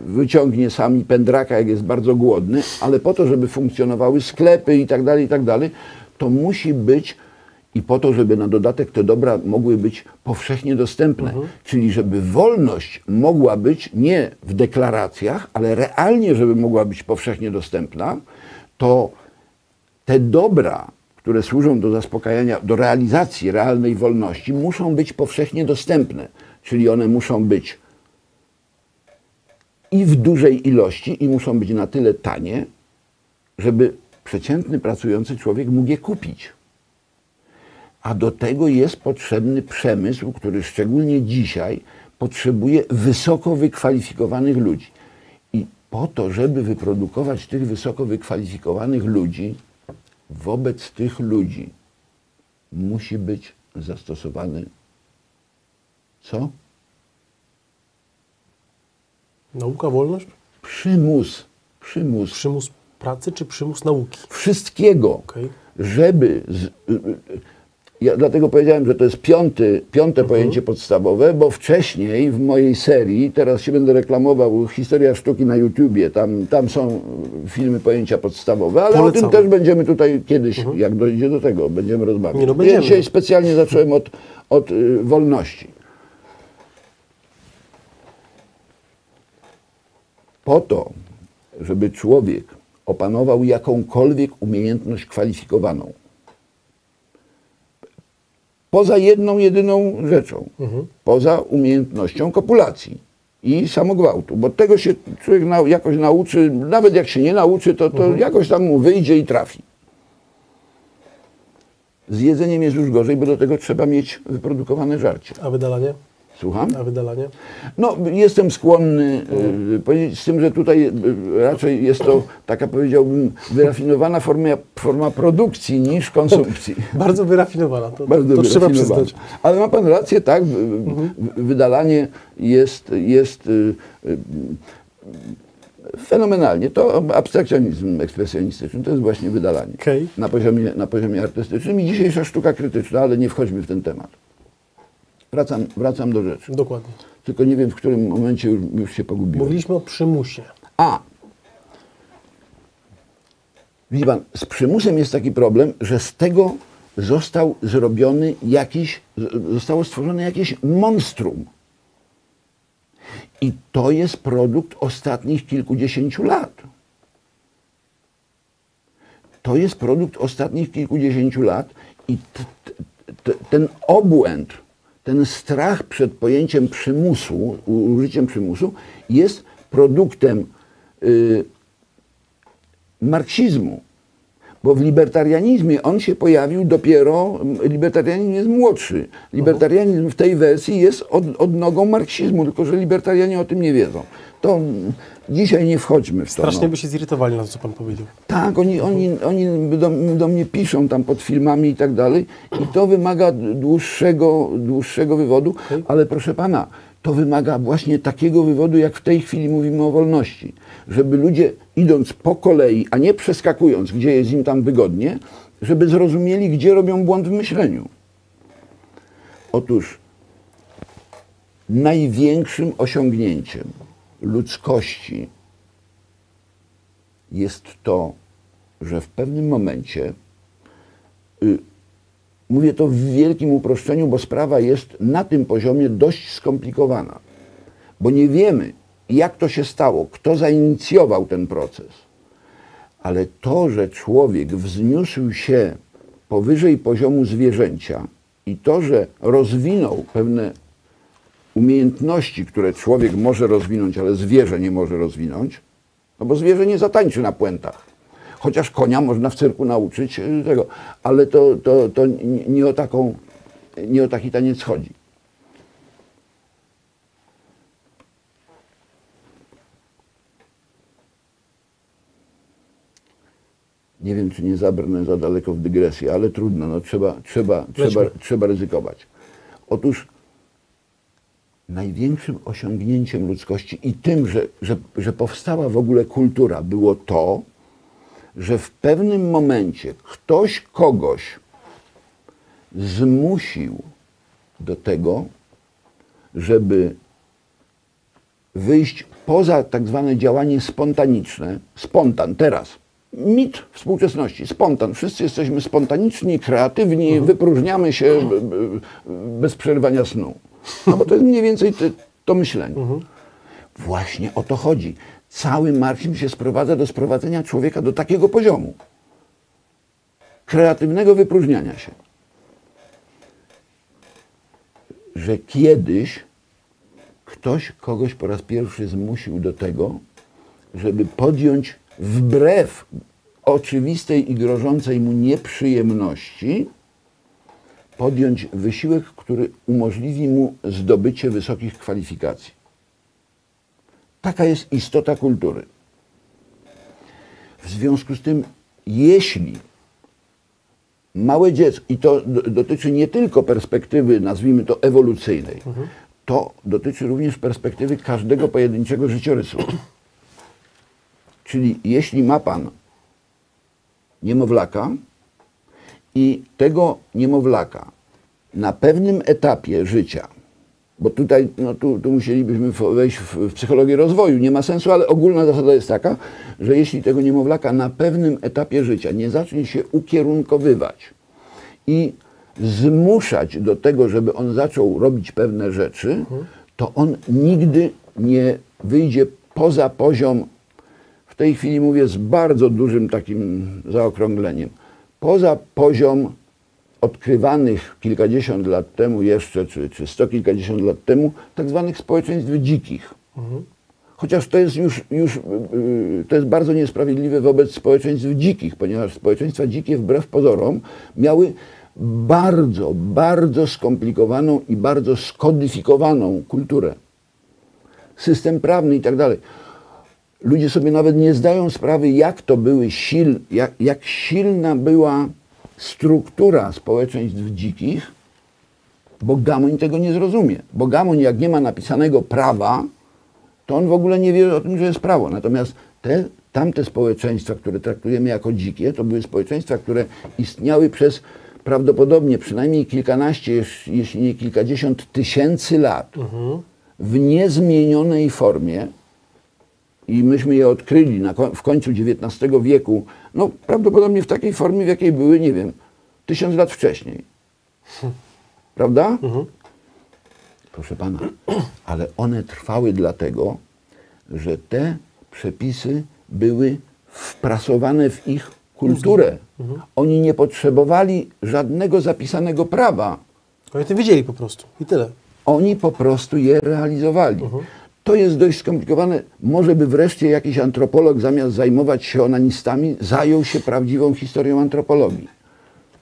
wyciągnie sami pędraka, jak jest bardzo głodny, ale po to, żeby funkcjonowały sklepy i tak dalej, to musi być i po to, żeby na dodatek te dobra mogły być powszechnie dostępne. Czyli żeby wolność mogła być nie w deklaracjach, ale realnie, żeby mogła być powszechnie dostępna, to te dobra, które służą do zaspokajania, do realizacji realnej wolności, muszą być powszechnie dostępne. Czyli one muszą być i w dużej ilości, i muszą być na tyle tanie, żeby przeciętny pracujący człowiek mógł je kupić. A do tego jest potrzebny przemysł, który szczególnie dzisiaj potrzebuje wysoko wykwalifikowanych ludzi. I po to, żeby wyprodukować tych wysoko wykwalifikowanych ludzi, wobec tych ludzi musi być zastosowany co? Nauka, wolność? Przymus. Przymus. Przymus pracy czy przymus nauki? Wszystkiego. Okej. Żeby... Ja dlatego powiedziałem, że to jest piąte pojęcie podstawowe, bo wcześniej w mojej serii, teraz się będę reklamował, Historia sztuki na YouTubie, tam są filmy pojęcia podstawowe, ale Polecam. o tym też będziemy tutaj kiedyś, jak dojdzie do tego, będziemy rozmawiać. Nie, no Ja będziemy. dzisiaj specjalnie zacząłem od wolności. Po to, żeby człowiek opanował jakąkolwiek umiejętność kwalifikowaną, poza jedną, jedyną rzeczą, poza umiejętnością kopulacji i samogwałtu, bo tego się człowiek jakoś nauczy, nawet jak się nie nauczy, to jakoś tam mu wyjdzie i trafi. Z jedzeniem jest już gorzej, bo do tego trzeba mieć wyprodukowane żarcie. A wydalanie? Słucham? A wydalanie? No, jestem skłonny powiedzieć, z tym, że tutaj raczej jest to taka, powiedziałbym, wyrafinowana forma produkcji niż konsumpcji. Bardzo wyrafinowana, to Bardzo trzeba wyrafinowana. przyznać. Ale ma pan rację, tak, wydalanie jest fenomenalnie. To abstrakcjonizm ekspresjonistyczny, to jest właśnie wydalanie Okej. na poziomie artystycznym i dzisiejsza sztuka krytyczna, ale nie wchodźmy w ten temat. Wracam do rzeczy. Dokładnie. Tylko nie wiem, w którym momencie już się pogubiłem. Mówiliśmy o przymusie. Widzi pan, z przymusem jest taki problem, że z tego zostało stworzone jakieś monstrum. I to jest produkt ostatnich kilkudziesięciu lat. To jest produkt ostatnich kilkudziesięciu lat i ten obłęd, ten strach przed pojęciem przymusu, użyciem przymusu jest produktem marksizmu. Bo w libertarianizmie on się pojawił dopiero, libertarianizm jest młodszy. Libertarianizm w tej wersji jest odnogą marksizmu, tylko że libertarianie o tym nie wiedzą. To dzisiaj nie wchodźmy w to. Strasznie by się zirytowali na to, co pan powiedział. Tak, oni do mnie piszą tam pod filmami i tak dalej i to wymaga dłuższego wywodu, ale proszę pana, to wymaga właśnie takiego wywodu, jak w tej chwili mówimy o wolności. Żeby ludzie idąc po kolei, a nie przeskakując, gdzie jest im tam wygodnie, żeby zrozumieli, gdzie robią błąd w myśleniu. Otóż największym osiągnięciem ludzkości jest to, że w pewnym momencie, mówię to w wielkim uproszczeniu, bo sprawa jest na tym poziomie dość skomplikowana, bo nie wiemy, jak to się stało, kto zainicjował ten proces, ale to, że człowiek wzniósł się powyżej poziomu zwierzęcia i to, że rozwinął pewne umiejętności, które człowiek może rozwinąć, ale zwierzę nie może rozwinąć, no bo zwierzę nie zatańczy na puentach. Chociaż konia można w cyrku nauczyć tego, ale to nie o taki taniec chodzi. Nie wiem, czy nie zabrnę za daleko w dygresję, ale trudno, no trzeba ryzykować. Otóż największym osiągnięciem ludzkości i tym, że powstała w ogóle kultura, było to, że w pewnym momencie ktoś kogoś zmusił do tego, żeby wyjść poza tak zwane działanie spontaniczne, spontan, teraz, mit współczesności, spontan, wszyscy jesteśmy spontaniczni, kreatywni, wypróżniamy się bez przerwania snu. No bo to jest mniej więcej to myślenie. Właśnie o to chodzi. Cały marksizm się sprowadza do sprowadzenia człowieka do takiego poziomu. kreatywnego wypróżniania się. Że kiedyś ktoś kogoś po raz pierwszy zmusił do tego, żeby podjąć wbrew oczywistej i grożącej mu nieprzyjemności, podjąć wysiłek, który umożliwi mu zdobycie wysokich kwalifikacji. Taka jest istota kultury. W związku z tym, jeśli małe dziecko, i to dotyczy nie tylko perspektywy, nazwijmy to, ewolucyjnej, to dotyczy również perspektywy każdego pojedynczego życiorysu. Czyli jeśli ma pan niemowlaka i tego niemowlaka na pewnym etapie życia, bo tutaj no, tu musielibyśmy wejść w psychologię rozwoju, nie ma sensu, ale ogólna zasada jest taka, że jeśli tego niemowlaka na pewnym etapie życia nie zacznie się ukierunkowywać i zmuszać do tego, żeby on zaczął robić pewne rzeczy, to on nigdy nie wyjdzie poza poziom, w tej chwili mówię z bardzo dużym takim zaokrągleniem, poza poziom odkrywanych kilkadziesiąt lat temu jeszcze, czy sto kilkadziesiąt lat temu, tak zwanych społeczeństw dzikich. Chociaż to jest to jest bardzo niesprawiedliwe wobec społeczeństw dzikich, ponieważ społeczeństwa dzikie wbrew pozorom miały bardzo, bardzo skomplikowaną i bardzo skodyfikowaną kulturę. System prawny i tak dalej. Ludzie sobie nawet nie zdają sprawy, jak to były jak silna była struktura społeczeństw dzikich, bo gamoń tego nie zrozumie. Bo gamoń, jak nie ma napisanego prawa, to on w ogóle nie wie o tym, że jest prawo. Natomiast tamte społeczeństwa, które traktujemy jako dzikie, to były społeczeństwa, które istniały przez prawdopodobnie przynajmniej kilkanaście, jeśli nie kilkadziesiąt tysięcy lat w niezmienionej formie. I myśmy je odkryli w końcu XIX wieku, no prawdopodobnie w takiej formie, w jakiej były, nie wiem, 1000 lat wcześniej. Prawda? Proszę pana, ale one trwały dlatego, że te przepisy były wprasowane w ich kulturę. Oni nie potrzebowali żadnego zapisanego prawa. Oni to wiedzieli po prostu i tyle. Oni po prostu je realizowali. To jest dość skomplikowane. Może by wreszcie jakiś antropolog, zamiast zajmować się onanistami, zajął się prawdziwą historią antropologii.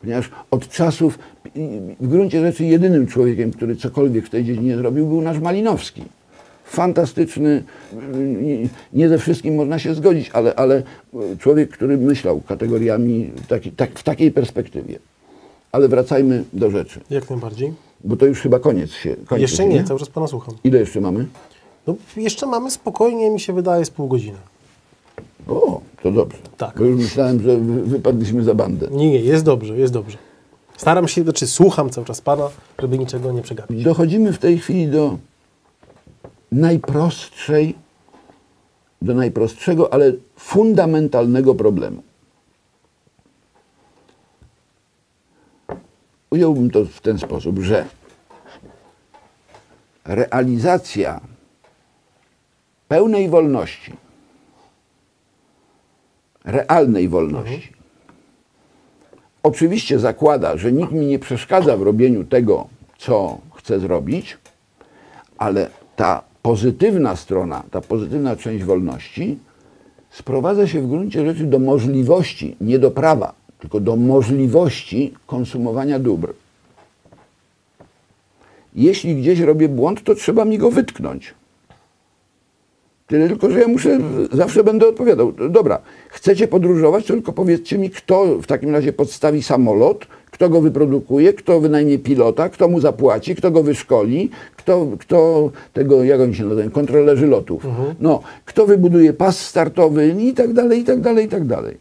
Ponieważ od czasów, w gruncie rzeczy jedynym człowiekiem, który cokolwiek w tej dziedzinie zrobił, był nasz Malinowski. Fantastyczny, nie ze wszystkim można się zgodzić, ale człowiek, który myślał kategoriami w takiej perspektywie. Ale wracajmy do rzeczy. Jak najbardziej. Bo to już chyba koniec się kończy. Jeszcze nie, cały czas pana słucham. Ile jeszcze mamy? No, jeszcze mamy spokojnie, mi się wydaje, z pół godziny. O, to dobrze. Tak. Bo już myślałem, że wypadliśmy za bandę. Nie, jest dobrze, jest dobrze. Staram się, słucham cały czas pana, żeby niczego nie przegapić. Dochodzimy w tej chwili do najprostszego, ale fundamentalnego problemu. Ująłbym to w ten sposób, że realizacja pełnej wolności, realnej wolności, oczywiście zakłada, że nikt mi nie przeszkadza w robieniu tego, co chcę zrobić, ale ta pozytywna strona, ta pozytywna część wolności sprowadza się w gruncie rzeczy do możliwości, nie do prawa, tylko do możliwości konsumowania dóbr. Jeśli gdzieś robię błąd, to trzeba mi go wytknąć. Tyle tylko, że ja zawsze będę odpowiadał. Dobra, chcecie podróżować, to tylko powiedzcie mi, kto w takim razie podstawi samolot, kto go wyprodukuje, kto wynajmie pilota, kto mu zapłaci, kto go wyszkoli, kto tego, jak oni się nazywają, kontrolerzy lotów. No, kto wybuduje pas startowy i tak dalej, i tak dalej, i tak dalej.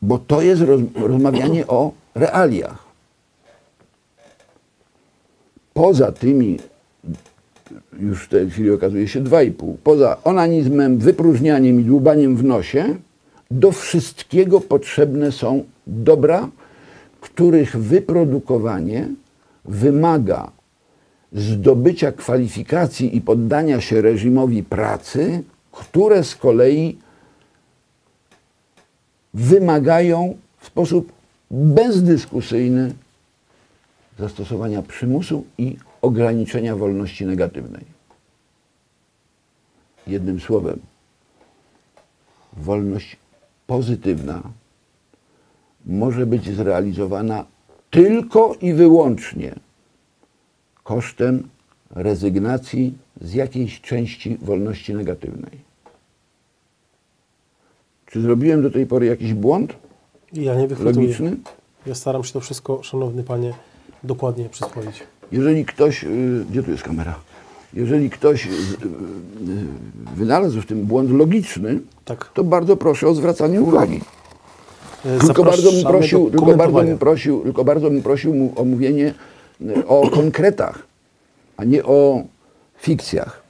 Bo to jest rozmawianie o realiach. Poza tymi, już w tej chwili okazuje się 2,5, poza onanizmem, wypróżnianiem i dłubaniem w nosie, do wszystkiego potrzebne są dobra, których wyprodukowanie wymaga zdobycia kwalifikacji i poddania się reżimowi pracy, które z kolei wymagają w sposób bezdyskusyjny zastosowania przymusu i ograniczenia wolności negatywnej. Jednym słowem, wolność pozytywna może być zrealizowana tylko i wyłącznie kosztem rezygnacji z jakiejś części wolności negatywnej. Czy zrobiłem do tej pory jakiś błąd Ja nie wychwytuję. logiczny? Ja staram się to wszystko, szanowny panie, dokładnie przyswoić. Jeżeli ktoś, gdzie tu jest kamera? Jeżeli ktoś wynalazł w tym błąd logiczny, Tak. to bardzo proszę o zwracanie uwagi. Tylko Zapraszamy bardzo bym prosił o mówienie o konkretach, a nie o fikcjach.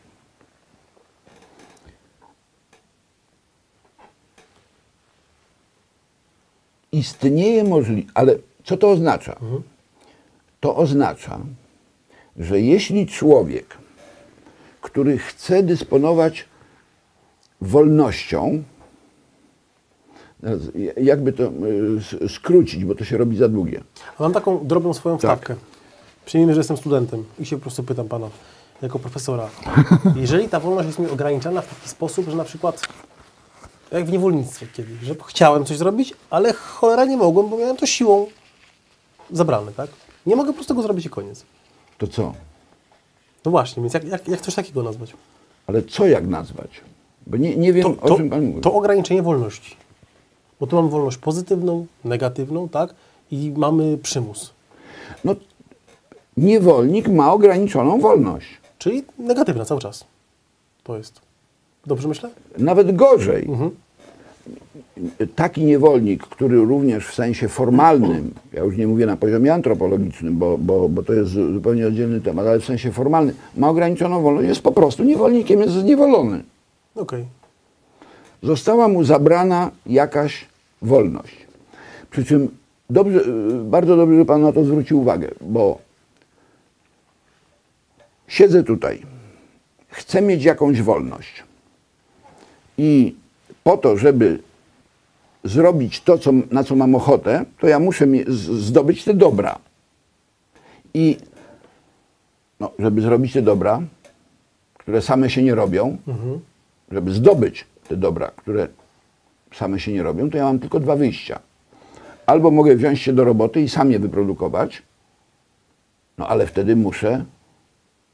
Istnieje możliwość, ale co to oznacza? To oznacza, że jeśli człowiek, który chce dysponować wolnością, jakby to skrócić, bo to się robi za długie. Mam taką drobną swoją wstawkę. Przyjmijmy, że jestem studentem i się po prostu pytam pana, jako profesora. Jeżeli ta wolność jest mi ograniczana w taki sposób, że na przykład, jak w niewolnictwie kiedyś, że chciałem coś zrobić, ale cholera nie mogłem, bo miałem to siłą zabrane, tak? Nie mogę po prostu tego zrobić i koniec. To co? No właśnie, więc jak coś takiego nazwać? Ale co jak nazwać? Bo nie wiem, o czym pan mówi. To ograniczenie wolności. Bo tu mamy wolność pozytywną, negatywną, tak? I mamy przymus. No, niewolnik ma ograniczoną wolność. Czyli negatywna cały czas. To jest. Dobrze myślę? Nawet gorzej. Taki niewolnik, który również w sensie formalnym, ja już nie mówię na poziomie antropologicznym, bo to jest zupełnie oddzielny temat, ale w sensie formalnym, ma ograniczoną wolność, jest po prostu niewolnikiem, jest zniewolony. Okej. Została mu zabrana jakaś wolność. Przy czym bardzo dobrze, że pan na to zwrócił uwagę, bo siedzę tutaj, chcę mieć jakąś wolność i po to, żeby zrobić to, na co mam ochotę, to ja muszę zdobyć te dobra. I żeby zrobić te dobra, które same się nie robią, żeby zdobyć te dobra, które same się nie robią, to ja mam tylko dwa wyjścia. Albo mogę wziąć się do roboty i sam je wyprodukować, ale wtedy muszę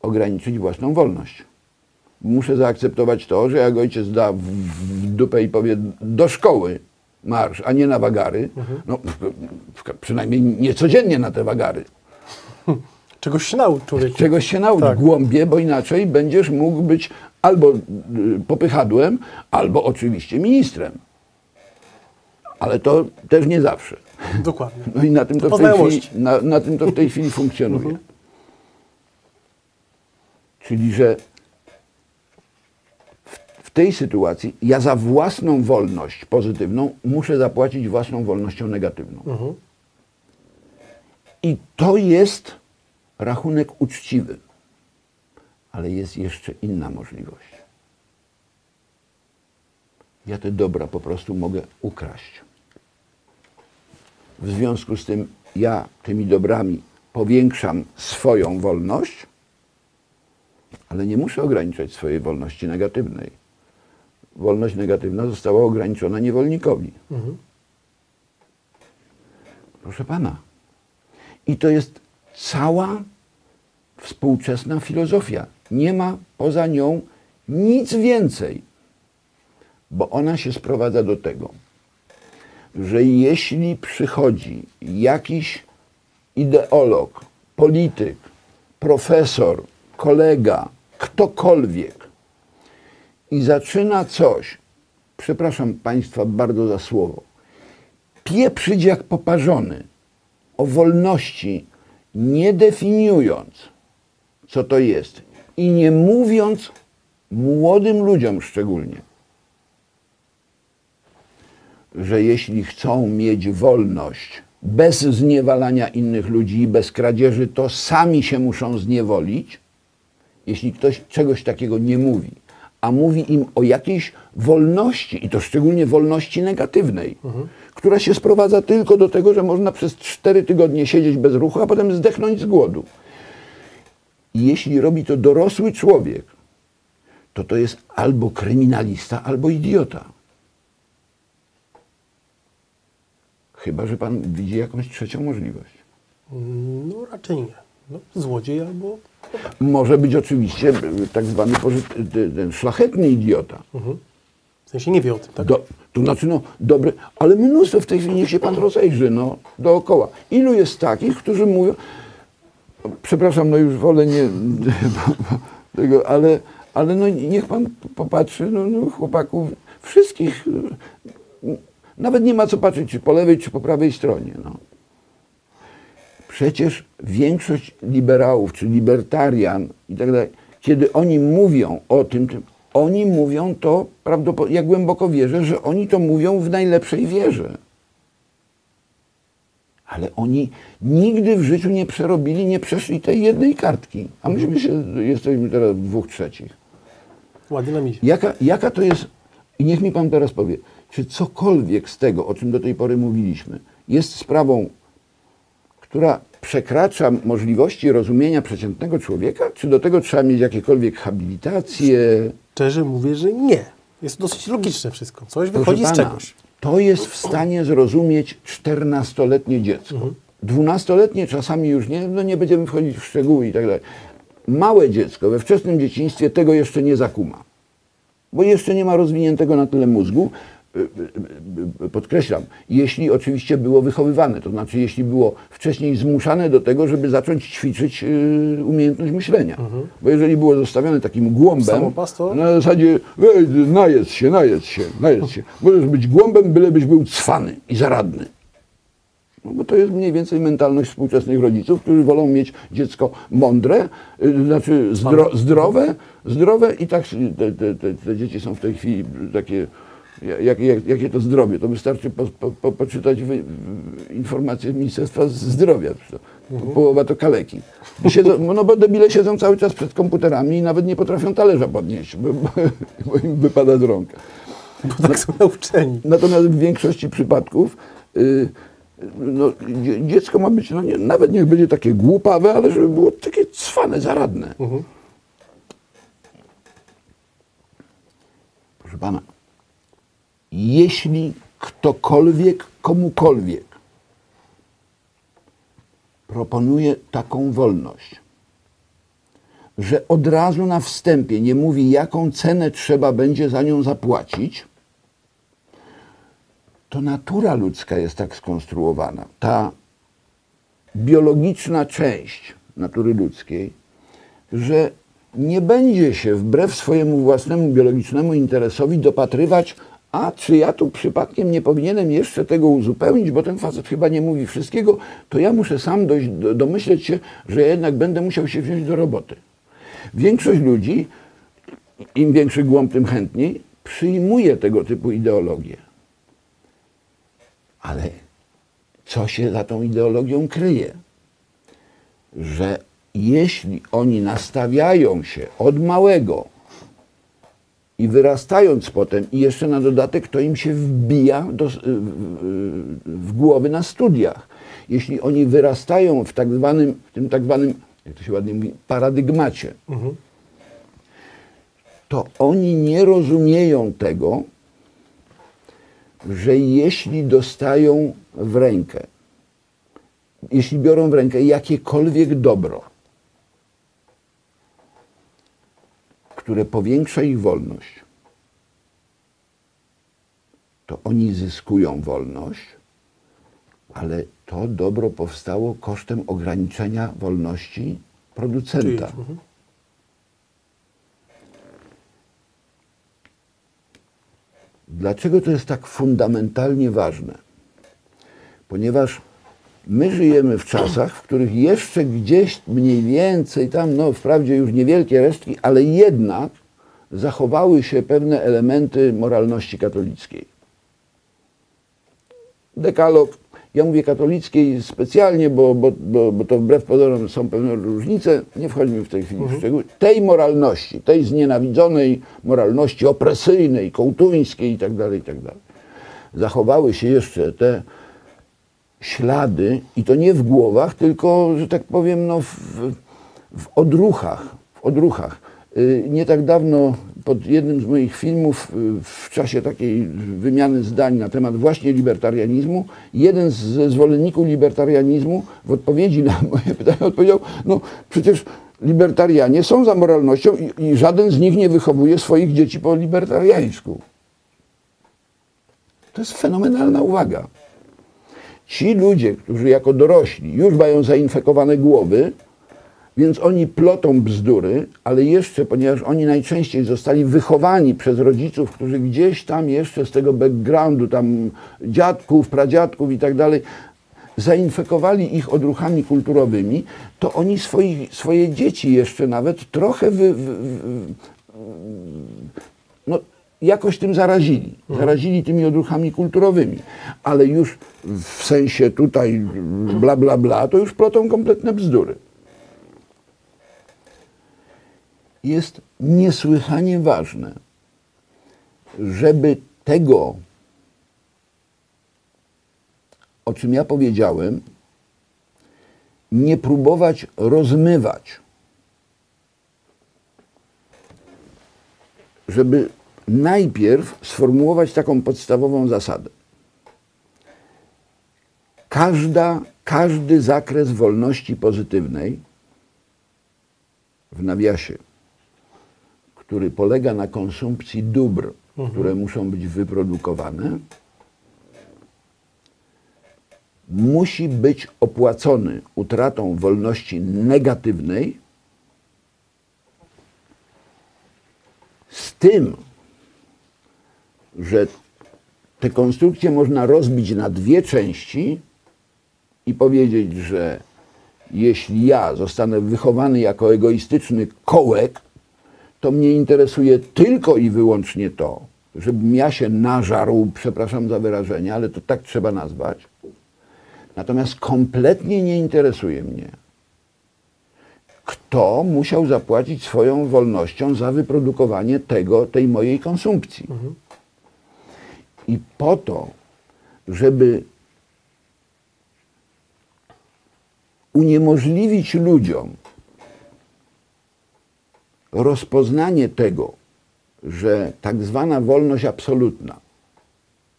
ograniczyć własną wolność. Muszę zaakceptować to, że jak ojciec da w dupę i powie do szkoły marsz, a nie na wagary, przynajmniej nie codziennie na te wagary. Czegoś się naucz, człowiek. Czegoś się naucz, Tak. głąbie, bo inaczej będziesz mógł być albo popychadłem, albo oczywiście ministrem. Ale to też nie zawsze. Dokładnie. No i na tym to, po w tej chwili, znajomości. na tym to w tej chwili funkcjonuje. Czyli, że w tej sytuacji ja za własną wolność pozytywną muszę zapłacić własną wolnością negatywną. I to jest rachunek uczciwy. Ale jest jeszcze inna możliwość. Ja te dobra po prostu mogę ukraść. W związku z tym ja tymi dobrami powiększam swoją wolność, ale nie muszę ograniczać swojej wolności negatywnej. Wolność negatywna została ograniczona niewolnikowi. Proszę pana. I to jest cała współczesna filozofia. Nie ma poza nią nic więcej. Bo ona się sprowadza do tego, że jeśli przychodzi jakiś ideolog, polityk, profesor, kolega, ktokolwiek i zaczyna coś, przepraszam państwa bardzo za słowo, pieprzyć jak poparzony o wolności, nie definiując, co to jest i nie mówiąc młodym ludziom szczególnie, że jeśli chcą mieć wolność bez zniewalania innych ludzi i bez kradzieży, to sami się muszą zniewolić. Jeśli ktoś czegoś takiego nie mówi, a mówi im o jakiejś wolności, i to szczególnie wolności negatywnej, która się sprowadza tylko do tego, że można przez 4 tygodnie siedzieć bez ruchu, a potem zdechnąć z głodu. I jeśli robi to dorosły człowiek, to jest albo kryminalista, albo idiota. Chyba że pan widzi jakąś trzecią możliwość. No raczej nie. No, złodziej albo... Może być oczywiście tak zwany ten szlachetny idiota. W sensie nie wie o tym, tak? To znaczy, no, dobry, ale mnóstwo w tej chwili, niech się pan rozejrzy, no, dookoła. Ilu jest takich, którzy mówią, przepraszam, no już wolę nie tego, ale no, niech pan popatrzy, no, chłopaków, wszystkich, nawet nie ma co patrzeć, czy po lewej, czy po prawej stronie, no. Przecież większość liberałów, czy libertarian i tak dalej, kiedy oni mówią o tym, oni mówią to, ja głęboko wierzę, że oni to mówią w najlepszej wierze. Ale oni nigdy w życiu nie przerobili, nie przeszli tej jednej kartki. A myśmy jesteśmy teraz w 2/3. Ładnie nam idzie. Jaka to jest, i niech mi pan teraz powie, czy cokolwiek z tego, o czym do tej pory mówiliśmy, jest sprawą, która przekracza możliwości rozumienia przeciętnego człowieka? Czy do tego trzeba mieć jakiekolwiek habilitacje? Szczerze mówię, że nie. Jest dosyć logiczne wszystko. Coś wychodzi z czegoś. To jest w stanie zrozumieć 14-letnie dziecko. 12-letnie czasami już nie, no nie będziemy wchodzić w szczegóły i tak dalej. Małe dziecko we wczesnym dzieciństwie tego jeszcze nie zakuma. Bo jeszcze nie ma rozwiniętego na tyle mózgu. Podkreślam, jeśli oczywiście było wychowywane, to znaczy jeśli było wcześniej zmuszane do tego, żeby zacząć ćwiczyć umiejętność myślenia. Bo jeżeli było zostawione takim głąbem, na zasadzie najedz się. Możesz być głąbem, bylebyś był cwany i zaradny. No bo to jest mniej więcej mentalność współczesnych rodziców, którzy wolą mieć dziecko mądre, znaczy zdrowe i tak te dzieci są w tej chwili takie... Jakie to zdrowie? To wystarczy poczytać informacje Ministerstwa Zdrowia. Połowa to kaleki. No bo debile siedzą cały czas przed komputerami i nawet nie potrafią talerza podnieść, bo im wypada z rąk. Bo tak są nauczeni. Natomiast w większości przypadków no, dziecko ma być, no nie, nawet niech będzie takie głupawe, ale żeby było takie cwane, zaradne. Proszę pana, jeśli ktokolwiek, komukolwiek proponuje taką wolność, że od razu na wstępie nie mówi, jaką cenę trzeba będzie za nią zapłacić, to natura ludzka jest tak skonstruowana. Ta biologiczna część natury ludzkiej, że nie będzie się wbrew swojemu własnemu biologicznemu interesowi dopatrywać, a czy ja tu przypadkiem nie powinienem jeszcze tego uzupełnić, bo ten facet chyba nie mówi wszystkiego, to ja muszę sam domyśleć się, że ja jednak będę musiał się wziąć do roboty. Większość ludzi, im większy głąb, tym chętniej, przyjmuje tego typu ideologię. Ale co się za tą ideologią kryje? Że jeśli oni nastawiają się od małego i wyrastając potem, i jeszcze na dodatek to im się wbija w głowy na studiach. Jeśli oni wyrastają w tym tak zwanym, jak to się ładnie mówi, paradygmacie, to oni nie rozumieją tego, że jeśli dostają w rękę, jeśli biorą w rękę jakiekolwiek dobro, które powiększa ich wolność, to oni zyskują wolność, ale to dobro powstało kosztem ograniczenia wolności producenta. Dlaczego to jest tak fundamentalnie ważne? Ponieważ my żyjemy w czasach, w których jeszcze gdzieś mniej więcej tam, no wprawdzie już niewielkie resztki, ale jednak zachowały się pewne elementy moralności katolickiej. Dekalog Ja mówię katolickiej specjalnie, bo to wbrew pozorom są pewne różnice, nie wchodźmy w tej chwili w szczegóły, tej moralności, tej znienawidzonej moralności opresyjnej, kołtuńskiej itd., zachowały się jeszcze te ślady, i to nie w głowach, tylko, że tak powiem, no, w odruchach. Nie tak dawno pod jednym z moich filmów, w czasie takiej wymiany zdań na temat właśnie libertarianizmu, jeden ze zwolenników libertarianizmu w odpowiedzi na moje pytanie odpowiedział, no przecież libertarianie są za moralnością i żaden z nich nie wychowuje swoich dzieci po libertariańsku. To jest fenomenalna uwaga. Ci ludzie, którzy jako dorośli już mają zainfekowane głowy, więc oni plotą bzdury, ale jeszcze, ponieważ oni najczęściej zostali wychowani przez rodziców, którzy gdzieś tam jeszcze z tego backgroundu, tam dziadków, pradziadków i tak dalej, zainfekowali ich odruchami kulturowymi, to oni swoje dzieci jeszcze nawet trochę no, jakoś tym zarazili. Zarazili tymi odruchami kulturowymi. Ale już w sensie tutaj bla, bla, bla, to już plotą kompletne bzdury. Jest niesłychanie ważne, żeby tego, o czym ja powiedziałem, nie próbować rozmywać. Żeby najpierw sformułować taką podstawową zasadę. Każdy zakres wolności pozytywnej, w nawiasie, który polega na konsumpcji dóbr, które muszą być wyprodukowane, musi być opłacony utratą wolności negatywnej, z tym, że tę konstrukcję można rozbić na dwie części i powiedzieć, że jeśli ja zostanę wychowany jako egoistyczny kołek, to mnie interesuje tylko i wyłącznie to, żebym ja się nażarł, przepraszam za wyrażenie, ale to tak trzeba nazwać. Natomiast kompletnie nie interesuje mnie, kto musiał zapłacić swoją wolnością za wyprodukowanie tej mojej konsumpcji. I po to, żeby uniemożliwić ludziom rozpoznanie tego, że tak zwana wolność absolutna,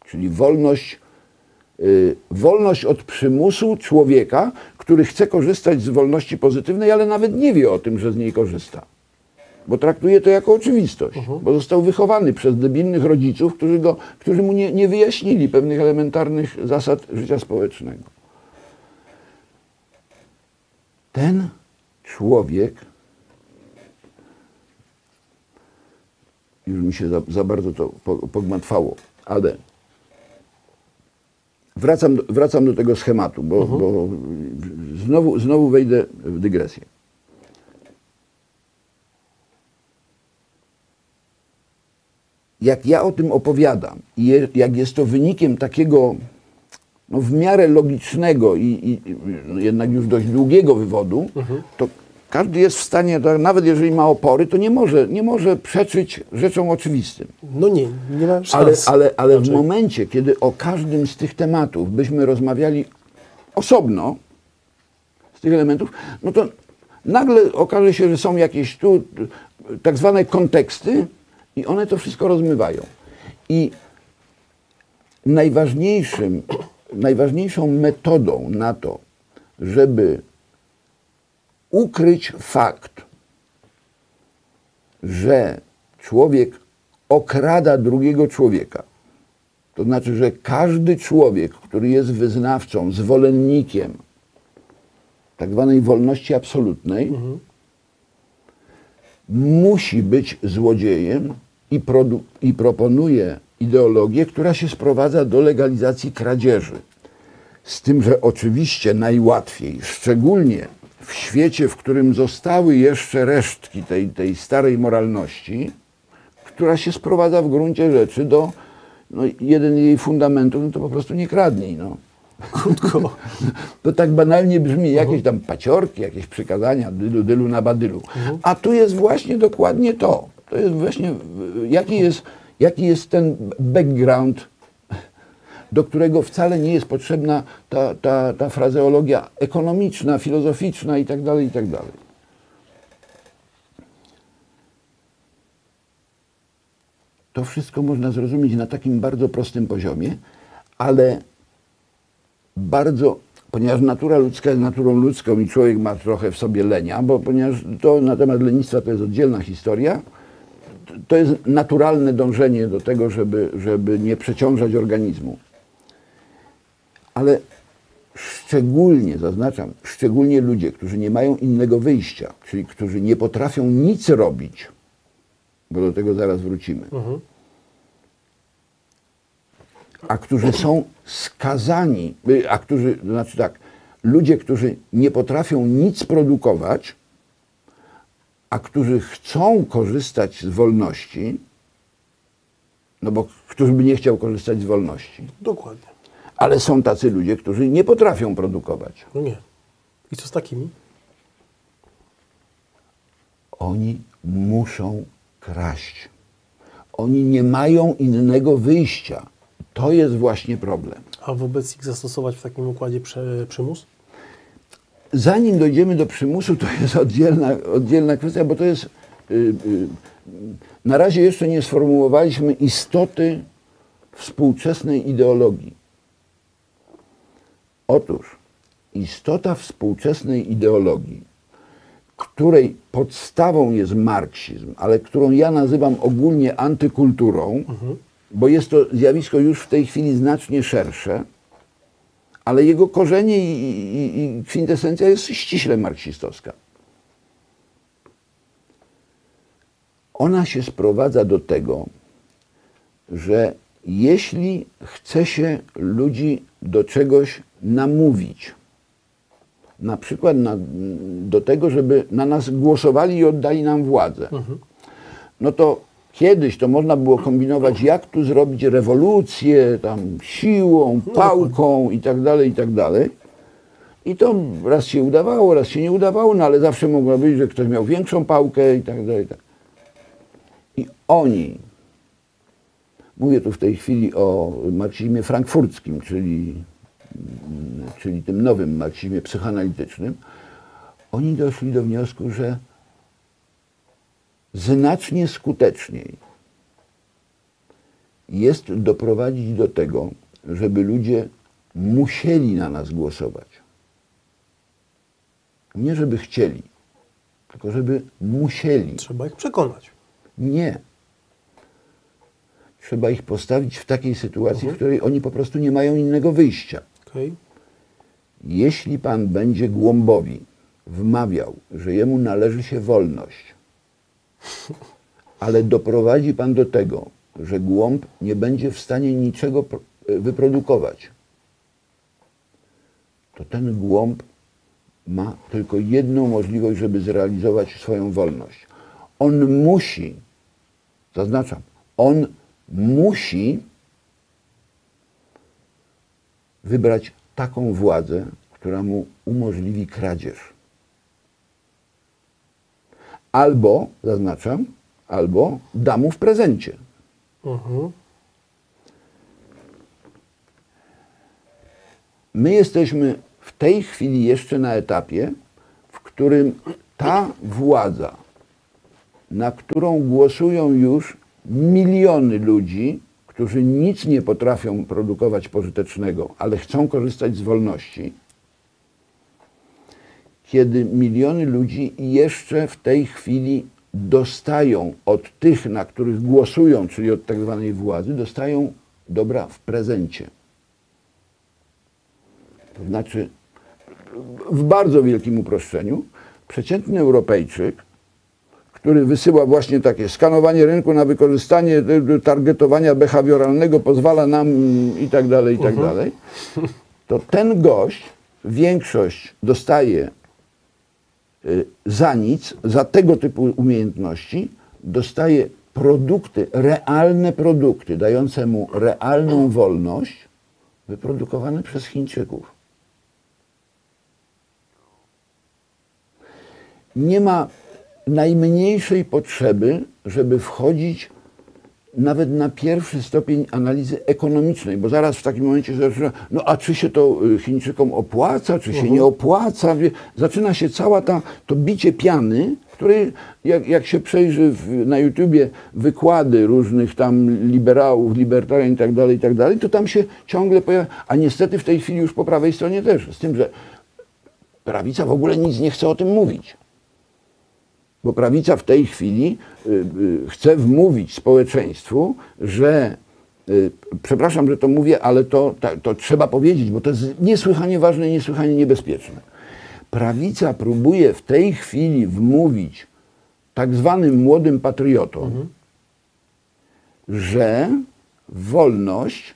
czyli wolność od przymusu człowieka, który chce korzystać z wolności pozytywnej, ale nawet nie wie o tym, że z niej korzysta. Bo traktuje to jako oczywistość, bo został wychowany przez debilnych rodziców, którzy mu nie wyjaśnili pewnych elementarnych zasad życia społecznego. Ten człowiek, już mi się za bardzo to pogmatwało, ale wracam do tego schematu, bo znowu wejdę w dygresję. Jak ja o tym opowiadam i jak jest to wynikiem takiego no, w miarę logicznego i jednak już dość długiego wywodu, to każdy jest w stanie, nawet jeżeli ma opory, to nie może przeczyć rzeczom oczywistym. No nie ma szans. Ale w momencie, kiedy o każdym z tych tematów byśmy rozmawiali osobno, z tych elementów, no to nagle okaże się, że są jakieś tu tak zwane konteksty i one to wszystko rozmywają. I najważniejszą metodą na to, żeby ukryć fakt, że człowiek okrada drugiego człowieka, to znaczy, że każdy człowiek, który jest wyznawcą, zwolennikiem tak zwanej wolności absolutnej, musi być złodziejem i proponuje ideologię, która się sprowadza do legalizacji kradzieży. Z tym, że oczywiście najłatwiej, szczególnie w świecie, w którym zostały jeszcze resztki tej starej moralności, która się sprowadza w gruncie rzeczy do jeden jej fundamentów, no to po prostu nie kradnij. No. Krótko. To tak banalnie brzmi, jakieś tam paciorki, jakieś przykazania, dylu, dylu na badylu. A tu jest właśnie dokładnie to. To jest właśnie, jaki jest ten background, do którego wcale nie jest potrzebna ta frazeologia ekonomiczna, filozoficzna i tak dalej, i tak dalej. To wszystko można zrozumieć na takim bardzo prostym poziomie, ale ponieważ natura ludzka jest naturą ludzką i człowiek ma trochę w sobie lenia, ponieważ to na temat lenistwa to jest oddzielna historia, to jest naturalne dążenie do tego, żeby nie przeciążać organizmu. Ale szczególnie, zaznaczam, szczególnie ludzie, którzy nie mają innego wyjścia, czyli którzy nie potrafią nic robić, bo do tego zaraz wrócimy, a którzy są skazani, znaczy tak, ludzie, którzy nie potrafią nic produkować, a którzy chcą korzystać z wolności, no bo któż by nie chciał korzystać z wolności? Dokładnie. Ale są tacy ludzie, którzy nie potrafią produkować. No nie. I co z takimi? Oni muszą kraść. Oni nie mają innego wyjścia. To jest właśnie problem. A wobec ich zastosować w takim układzie przymus? Zanim dojdziemy do przymusu, to jest oddzielna kwestia, bo to jest... na razie jeszcze nie sformułowaliśmy istoty współczesnej ideologii. Otóż istota współczesnej ideologii, której podstawą jest marksizm, ale którą ja nazywam ogólnie antykulturą, bo jest to zjawisko już w tej chwili znacznie szersze, ale jego korzenie i kwintesencja jest ściśle marksistowska. Ona się sprowadza do tego, że jeśli chce się ludzi do czegoś namówić, na przykład do tego, żeby na nas głosowali i oddali nam władzę, no to kiedyś to można było kombinować, jak tu zrobić rewolucję, tam siłą, pałką i tak dalej, i tak dalej. I to raz się udawało, raz się nie udawało, no ale zawsze mogło być, że ktoś miał większą pałkę i tak dalej. I oni, mówię tu w tej chwili o marksizmie frankfurckim, czyli tym nowym marksizmie psychoanalitycznym, oni doszli do wniosku, że znacznie skuteczniej jest doprowadzić do tego, żeby ludzie musieli na nas głosować. Nie żeby chcieli, tylko żeby musieli. Trzeba ich przekonać. Nie. Trzeba ich postawić w takiej sytuacji, w której oni po prostu nie mają innego wyjścia. Okay. Jeśli pan będzie Głąbowi wmawiał, że jemu należy się wolność, ale doprowadzi pan do tego, że Głąb nie będzie w stanie niczego wyprodukować, to ten Głąb ma tylko jedną możliwość, żeby zrealizować swoją wolność. On musi, zaznaczam, on musi wybrać taką władzę, która mu umożliwi kradzież. Albo, zaznaczam, albo da mu w prezencie. My jesteśmy w tej chwili jeszcze na etapie, w którym ta władza, na którą głosują już miliony ludzi, którzy nic nie potrafią produkować pożytecznego, ale chcą korzystać z wolności, kiedy miliony ludzi jeszcze w tej chwili dostają od tych, na których głosują, czyli od tak zwanej władzy, dostają dobra w prezencie. To znaczy, w bardzo wielkim uproszczeniu, przeciętny Europejczyk, który wysyła właśnie takie skanowanie rynku na wykorzystanie targetowania behawioralnego, pozwala nam i tak dalej, to ten gość, większość dostaje za nic, za tego typu umiejętności, dostaje produkty, realne produkty, dające mu realną wolność, wyprodukowany przez Chińczyków. Nie ma najmniejszej potrzeby, żeby wchodzić nawet na pierwszy stopień analizy ekonomicznej, bo zaraz w takim momencie zaczyna, no a czy się to Chińczykom opłaca, czy się nie opłaca, zaczyna się cała to bicie piany, które jak się przejrzy na YouTubie wykłady różnych tam liberałów, libertarian i tak dalej, to tam się ciągle pojawia, a niestety w tej chwili już po prawej stronie też, z tym, że prawica w ogóle nic nie chce o tym mówić. Bo prawica w tej chwili chce wmówić społeczeństwu, że, przepraszam, że to mówię, ale to trzeba powiedzieć, bo to jest niesłychanie ważne i niesłychanie niebezpieczne. Prawica próbuje w tej chwili wmówić tak zwanym młodym patriotom, że wolność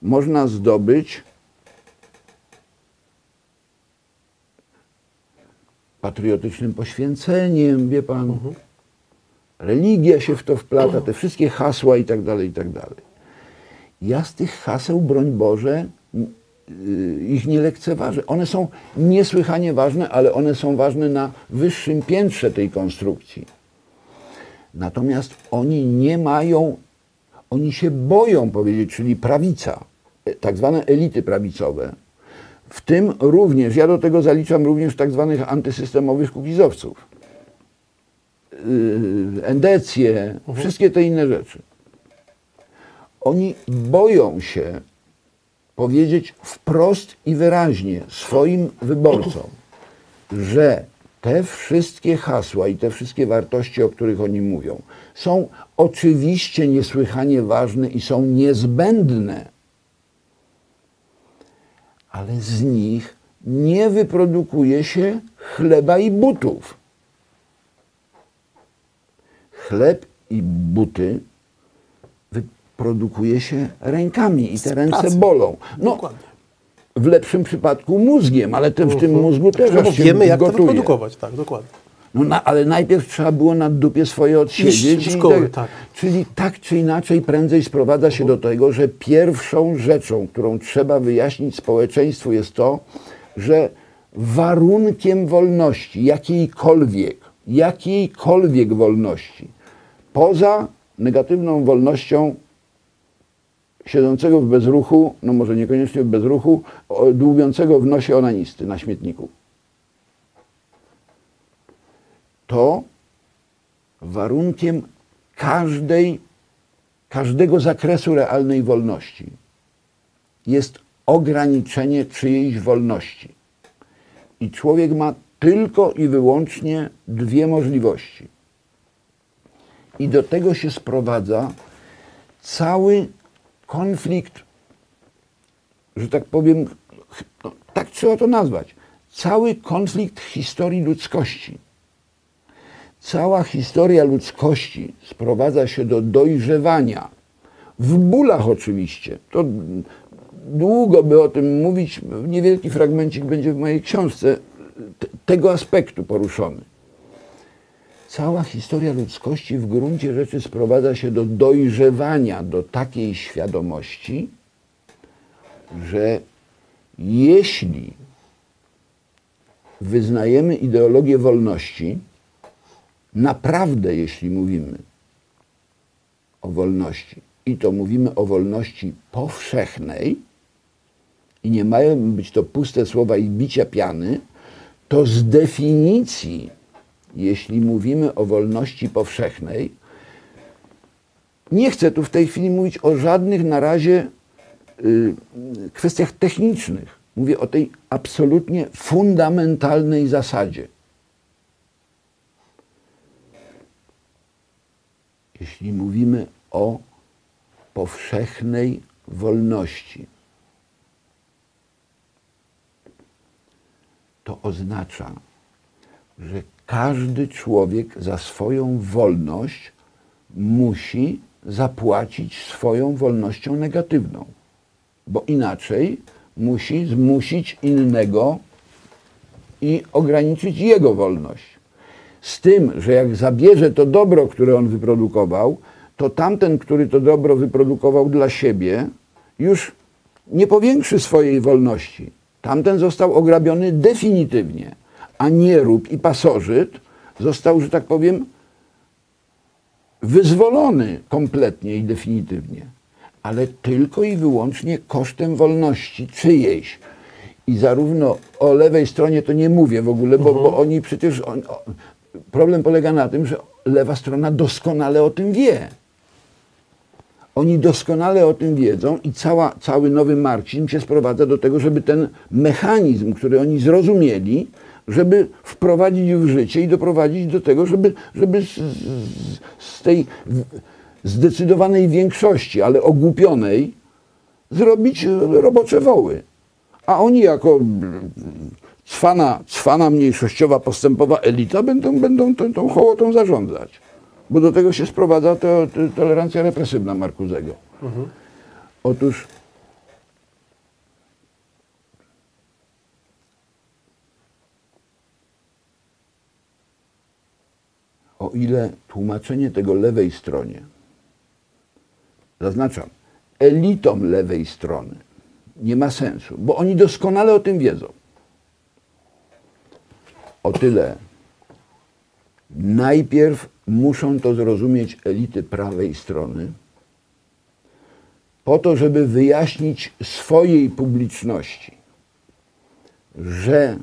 można zdobyć patriotycznym poświęceniem, wie pan, religia się w to wplata, te wszystkie hasła i tak dalej, i tak dalej. Ja z tych haseł, broń Boże, ich nie lekceważę. One są niesłychanie ważne, ale one są ważne na wyższym piętrze tej konstrukcji. Natomiast oni nie mają, oni się boją powiedzieć, czyli prawica, tak zwane elity prawicowe, w tym również, ja do tego zaliczam również tak zwanych antysystemowych kukizowców, endecję, wszystkie te inne rzeczy. Oni boją się powiedzieć wprost i wyraźnie swoim wyborcom, że te wszystkie hasła i te wszystkie wartości, o których oni mówią, są oczywiście niesłychanie ważne i są niezbędne, ale z nich nie wyprodukuje się chleba i butów. Chleb i buty wyprodukuje się rękami i te ręce bolą. No, Dokładnie. w lepszym przypadku mózgiem, ale w tym mózgu też No, się wiemy, jak to gotuje. wyprodukować, tak, dokładnie. No, ale najpierw trzeba było na dupie swoje odsiedzieć. Iść w szkoły, tak. Czyli tak czy inaczej prędzej sprowadza się do tego, że pierwszą rzeczą, którą trzeba wyjaśnić społeczeństwu, jest to, że warunkiem wolności, jakiejkolwiek wolności, poza negatywną wolnością siedzącego w bezruchu, no może niekoniecznie w bezruchu, dłubiącego w nosie onanisty na śmietniku, to warunkiem każdego zakresu realnej wolności jest ograniczenie czyjejś wolności. I człowiek ma tylko i wyłącznie dwie możliwości. I do tego się sprowadza cały konflikt, że tak powiem, no, tak trzeba to nazwać, cały konflikt historii ludzkości. Cała historia ludzkości sprowadza się do dojrzewania. W bólach oczywiście. To długo by o tym mówić. Niewielki fragmencik będzie w mojej książce tego aspektu poruszony. Cała historia ludzkości w gruncie rzeczy sprowadza się do dojrzewania do takiej świadomości, że jeśli wyznajemy ideologię wolności, naprawdę, jeśli mówimy o wolności, i to mówimy o wolności powszechnej, i nie mają być to puste słowa i bicia piany, to z definicji, jeśli mówimy o wolności powszechnej, nie chcę tu w tej chwili mówić o żadnych na razie kwestiach technicznych. Mówię o tej absolutnie fundamentalnej zasadzie. Jeśli mówimy o powszechnej wolności, to oznacza, że każdy człowiek za swoją wolność musi zapłacić swoją wolnością negatywną, bo inaczej musi zmusić innego i ograniczyć jego wolność. Z tym, że jak zabierze to dobro, które on wyprodukował, to tamten, który to dobro wyprodukował dla siebie, już nie powiększy swojej wolności. Tamten został ograbiony definitywnie, a nierób i pasożyt został, że tak powiem, wyzwolony kompletnie i definitywnie, ale tylko i wyłącznie kosztem wolności czyjejś. I zarówno o lewej stronie to nie mówię w ogóle, bo oni przecież... Problem polega na tym, że lewa strona doskonale o tym wie. Oni doskonale o tym wiedzą i cały nowy marksizm się sprowadza do tego, żeby ten mechanizm, który oni zrozumieli, żeby wprowadzić w życie i doprowadzić do tego, żeby z tej zdecydowanej większości, ale ogłupionej, zrobić robocze woły. A oni jako cwana mniejszościowa, postępowa elita będą tą hołotą zarządzać. Bo do tego się sprowadza tolerancja represywna Marcusego. Otóż o ile tłumaczenie tego lewej stronie, zaznaczam, elitom lewej strony nie ma sensu, bo oni doskonale o tym wiedzą. O tyle najpierw muszą to zrozumieć elity prawej strony, po to, żeby wyjaśnić swojej publiczności, że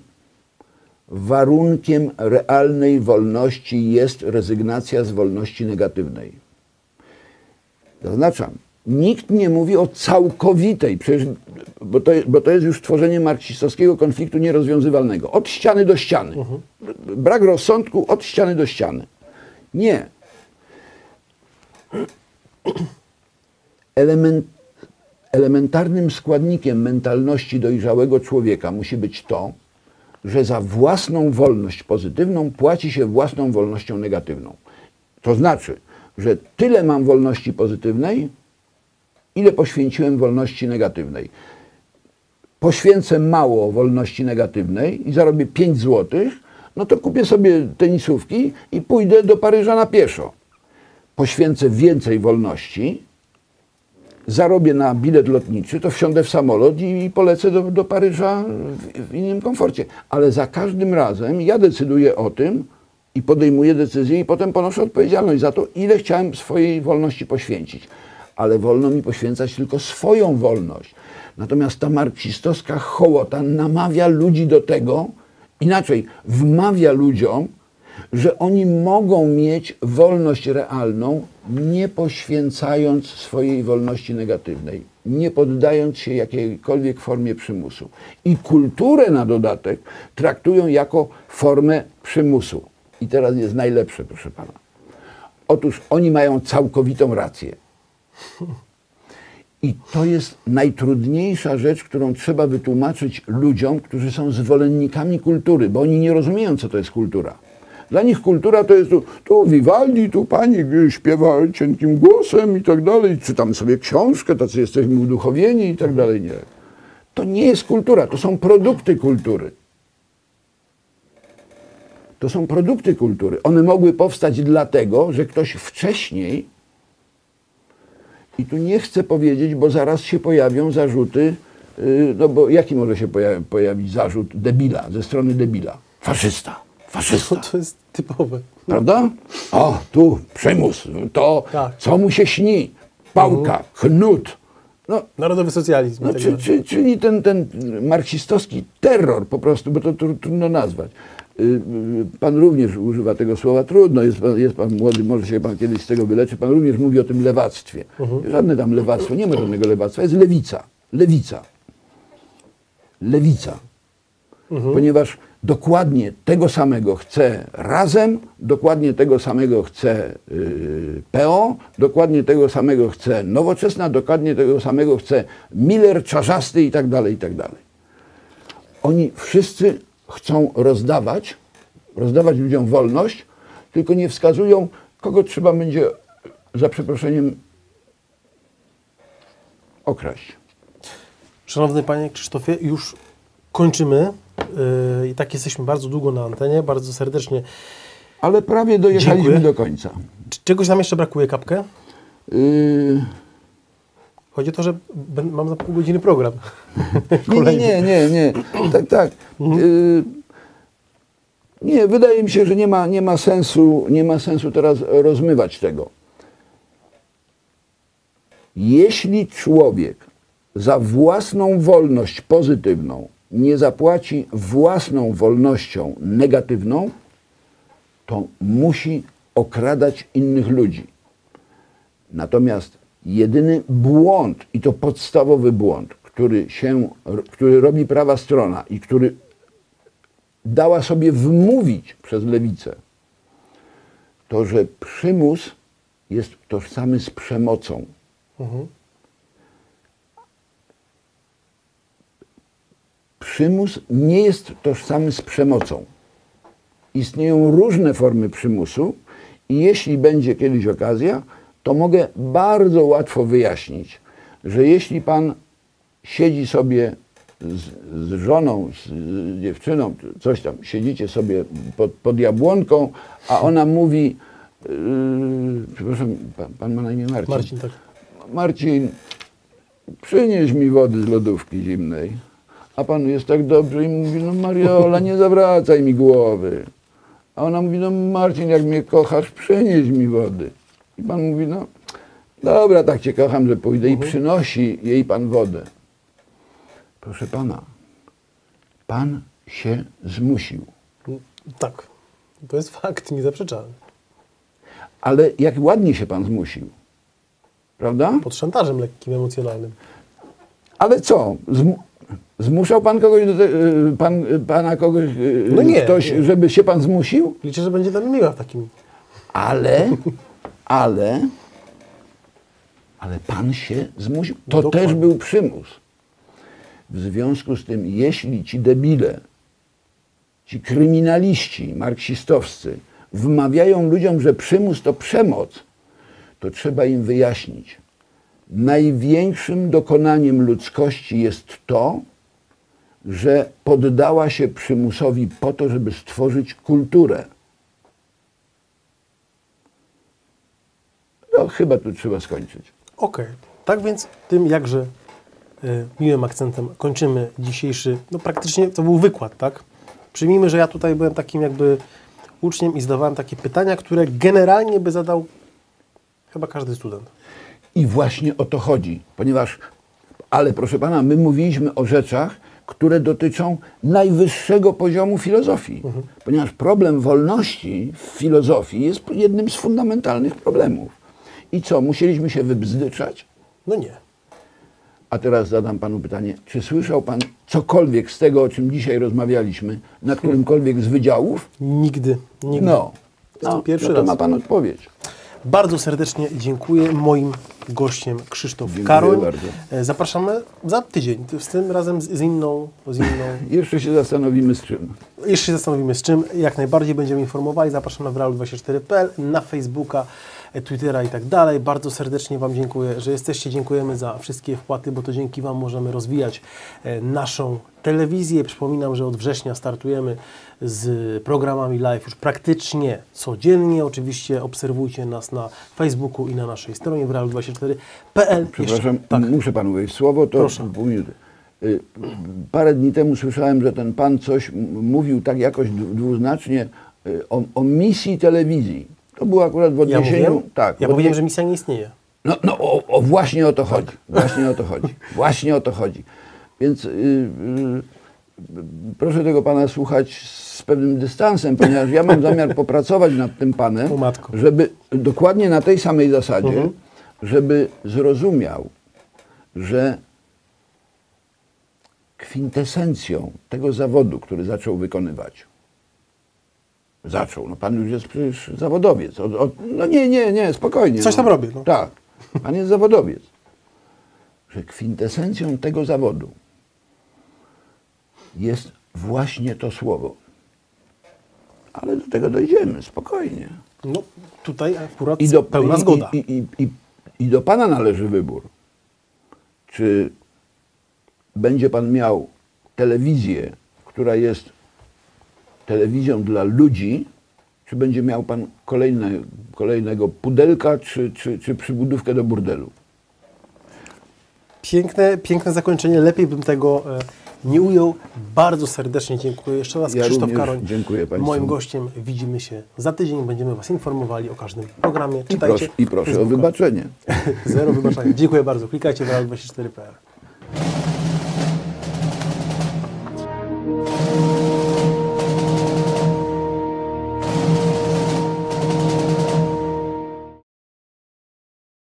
warunkiem realnej wolności jest rezygnacja z wolności negatywnej. Zaznaczam, nikt nie mówi o całkowitej, przecież, bo to jest już tworzenie marksistowskiego konfliktu nierozwiązywalnego. Od ściany do ściany. Brak rozsądku od ściany do ściany. Nie. Elementarnym składnikiem mentalności dojrzałego człowieka musi być to, że za własną wolność pozytywną płaci się własną wolnością negatywną. To znaczy, że tyle mam wolności pozytywnej, ile poświęciłem wolności negatywnej. Poświęcę mało wolności negatywnej i zarobię 5 złotych, no to kupię sobie tenisówki i pójdę do Paryża na pieszo. Poświęcę więcej wolności, zarobię na bilet lotniczy, to wsiądę w samolot i polecę do Paryża w innym komforcie. Ale za każdym razem ja decyduję o tym i podejmuję decyzję i potem ponoszę odpowiedzialność za to, ile chciałem swojej wolności poświęcić. Ale wolno mi poświęcać tylko swoją wolność. Natomiast ta marksistowska hołota namawia ludzi do tego, inaczej, wmawia ludziom, że oni mogą mieć wolność realną, nie poświęcając swojej wolności negatywnej, nie poddając się jakiejkolwiek formie przymusu. I kulturę na dodatek traktują jako formę przymusu. I teraz jest najlepsze, proszę pana. Otóż oni mają całkowitą rację. I to jest najtrudniejsza rzecz, którą trzeba wytłumaczyć ludziom, którzy są zwolennikami kultury, bo oni nie rozumieją, co to jest kultura. Dla nich kultura to jest tu Vivaldi, tu pani śpiewa cienkim głosem i tak dalej, czytam sobie książkę, tacy jesteśmy uduchowieni i tak dalej. Nie. To nie jest kultura, to są produkty kultury. To są produkty kultury. One mogły powstać dlatego, że ktoś wcześniej, i tu nie chcę powiedzieć, bo zaraz się pojawią zarzuty, no bo jaki może się pojawić zarzut debila, ze strony debila? Faszysta. Faszysta. To jest typowe. Prawda? O, tu przymus, to tak. Co mu się śni? Pałka, knut. No, narodowy socjalizm. No, czyli ten marksistowski terror po prostu, bo to trudno nazwać. Pan również używa tego słowa, trudno, jest pan młody, może się pan kiedyś z tego wyleczy. Pan również mówi o tym lewactwie. Żadne tam lewactwo, nie ma żadnego lewactwa, jest lewica. Lewica. Lewica. Ponieważ dokładnie tego samego chce Razem, dokładnie tego samego chce PO, dokładnie tego samego chce Nowoczesna, dokładnie tego samego chce Miller, Czarzasty i tak dalej, i tak dalej. Oni wszyscy chcą rozdawać ludziom wolność, tylko nie wskazują, kogo trzeba będzie, za przeproszeniem, okraść. Szanowny panie Krzysztofie, już kończymy. I tak jesteśmy bardzo długo na antenie, bardzo serdecznie. Ale prawie dojechaliśmy do końca. Czegoś nam jeszcze brakuje, Kapkę? Chodzi o to, że mam za pół godziny program. Nie. Tak. Nie, wydaje mi się, że nie ma sensu teraz rozmywać tego. Jeśli człowiek za własną wolność pozytywną nie zapłaci własną wolnością negatywną, to musi okradać innych ludzi. Natomiast jedyny błąd, i to podstawowy błąd, który robi prawa strona i który dała sobie wmówić przez lewicę, to, że przymus jest tożsamy z przemocą. Przymus nie jest tożsamy z przemocą. Istnieją różne formy przymusu i jeśli będzie kiedyś okazja, to mogę bardzo łatwo wyjaśnić, że jeśli pan siedzi sobie z żoną, z dziewczyną, coś tam, siedzicie sobie pod jabłonką, a ona mówi, przepraszam, pan ma na imię Marcin. Marcin, tak. Marcin, przynieś mi wody z lodówki zimnej. A pan jest tak dobry i mówi, no Mariola, nie zawracaj mi głowy. A ona mówi, no Marcin, jak mnie kochasz, przynieś mi wody. I pan mówi, no dobra, tak cię kocham, że pójdę. I przynosi jej pan wodę. Proszę pana, pan się zmusił. Tak, to jest fakt niezaprzeczalny. Ale jak ładnie się pan zmusił, prawda? Pod szantażem lekkim, emocjonalnym. Ale co? Zmuszał pan kogoś, pana kogoś, No nie, ktoś, nie. żeby się pan zmusił? Liczę, że będzie dla mnie miła w takim. Ale pan się zmusił. To Dokładnie. też był przymus. W związku z tym, jeśli ci debile, ci kryminaliści marksistowscy wmawiają ludziom, że przymus to przemoc, to trzeba im wyjaśnić. Największym dokonaniem ludzkości jest to, że poddała się przymusowi po to, żeby stworzyć kulturę. No, chyba tu trzeba skończyć. Okej. Tak więc tym jakże miłym akcentem kończymy dzisiejszy, no praktycznie to był wykład, tak? Przyjmijmy, że ja tutaj byłem takim jakby uczniem i zadawałem takie pytania, które generalnie by zadał chyba każdy student. I właśnie o to chodzi, ale proszę pana, my mówiliśmy o rzeczach, które dotyczą najwyższego poziomu filozofii, ponieważ problem wolności w filozofii jest jednym z fundamentalnych problemów. I co, musieliśmy się wybzdyczać? No nie. A teraz zadam panu pytanie, czy słyszał pan cokolwiek z tego, o czym dzisiaj rozmawialiśmy, na którymkolwiek z wydziałów? Nigdy. No, Jest to pierwszy to raz. ma pan odpowiedź. Bardzo serdecznie dziękuję. Moim gościem Krzysztof Dziękuję Karoń. bardzo. Zapraszamy za tydzień, z tym razem z inną. Jeszcze się zastanowimy z czym. Jeszcze się zastanowimy z czym. Jak najbardziej będziemy informowali. Zapraszam na wralu24.pl, na Facebooka, Twittera i tak dalej. Bardzo serdecznie Wam dziękuję, że jesteście. Dziękujemy za wszystkie wpłaty, bo to dzięki Wam możemy rozwijać naszą telewizję. Przypominam, że od września startujemy z programami live już praktycznie codziennie. Oczywiście obserwujcie nas na Facebooku i na naszej stronie wralu24.pl. Przepraszam, Tak. muszę panu wejść słowo, to Proszę. pół minuty. Parę dni temu słyszałem, że ten pan coś mówił tak jakoś dwuznacznie o misji telewizji. To było akurat w Ja odniesieniu... mówiłem? Tak, Ja powiedziałem, że misja nie istnieje. Właśnie o to chodzi. Właśnie o to chodzi. Właśnie o to chodzi. Więc proszę tego pana słuchać z pewnym dystansem, ponieważ ja mam zamiar popracować nad tym panem, O matko. żeby dokładnie na tej samej zasadzie, żeby zrozumiał, że kwintesencją tego zawodu, który zaczął wykonywać, no pan już jest przecież zawodowiec. No nie, spokojnie. Coś tam robię, no. Tak, pan jest zawodowiec. Że kwintesencją tego zawodu jest właśnie to słowo. Ale do tego dojdziemy, spokojnie. No tutaj akurat I pełna zgoda. I do pana należy wybór. Czy będzie pan miał telewizję, która jest telewizją dla ludzi, czy będzie miał pan kolejnego pudelka, czy przybudówkę do burdelu? Piękne zakończenie. Lepiej bym tego nie ujął. Bardzo serdecznie dziękuję. Jeszcze raz Ja Krzysztof również Karoń, dziękuję państwu. moim gościem. Widzimy się za tydzień. Będziemy Was informowali o każdym programie. Czytajcie. I proszę o wybaczenie. Zero wybaczenia. Dziękuję bardzo. Klikajcie w Real24.pl.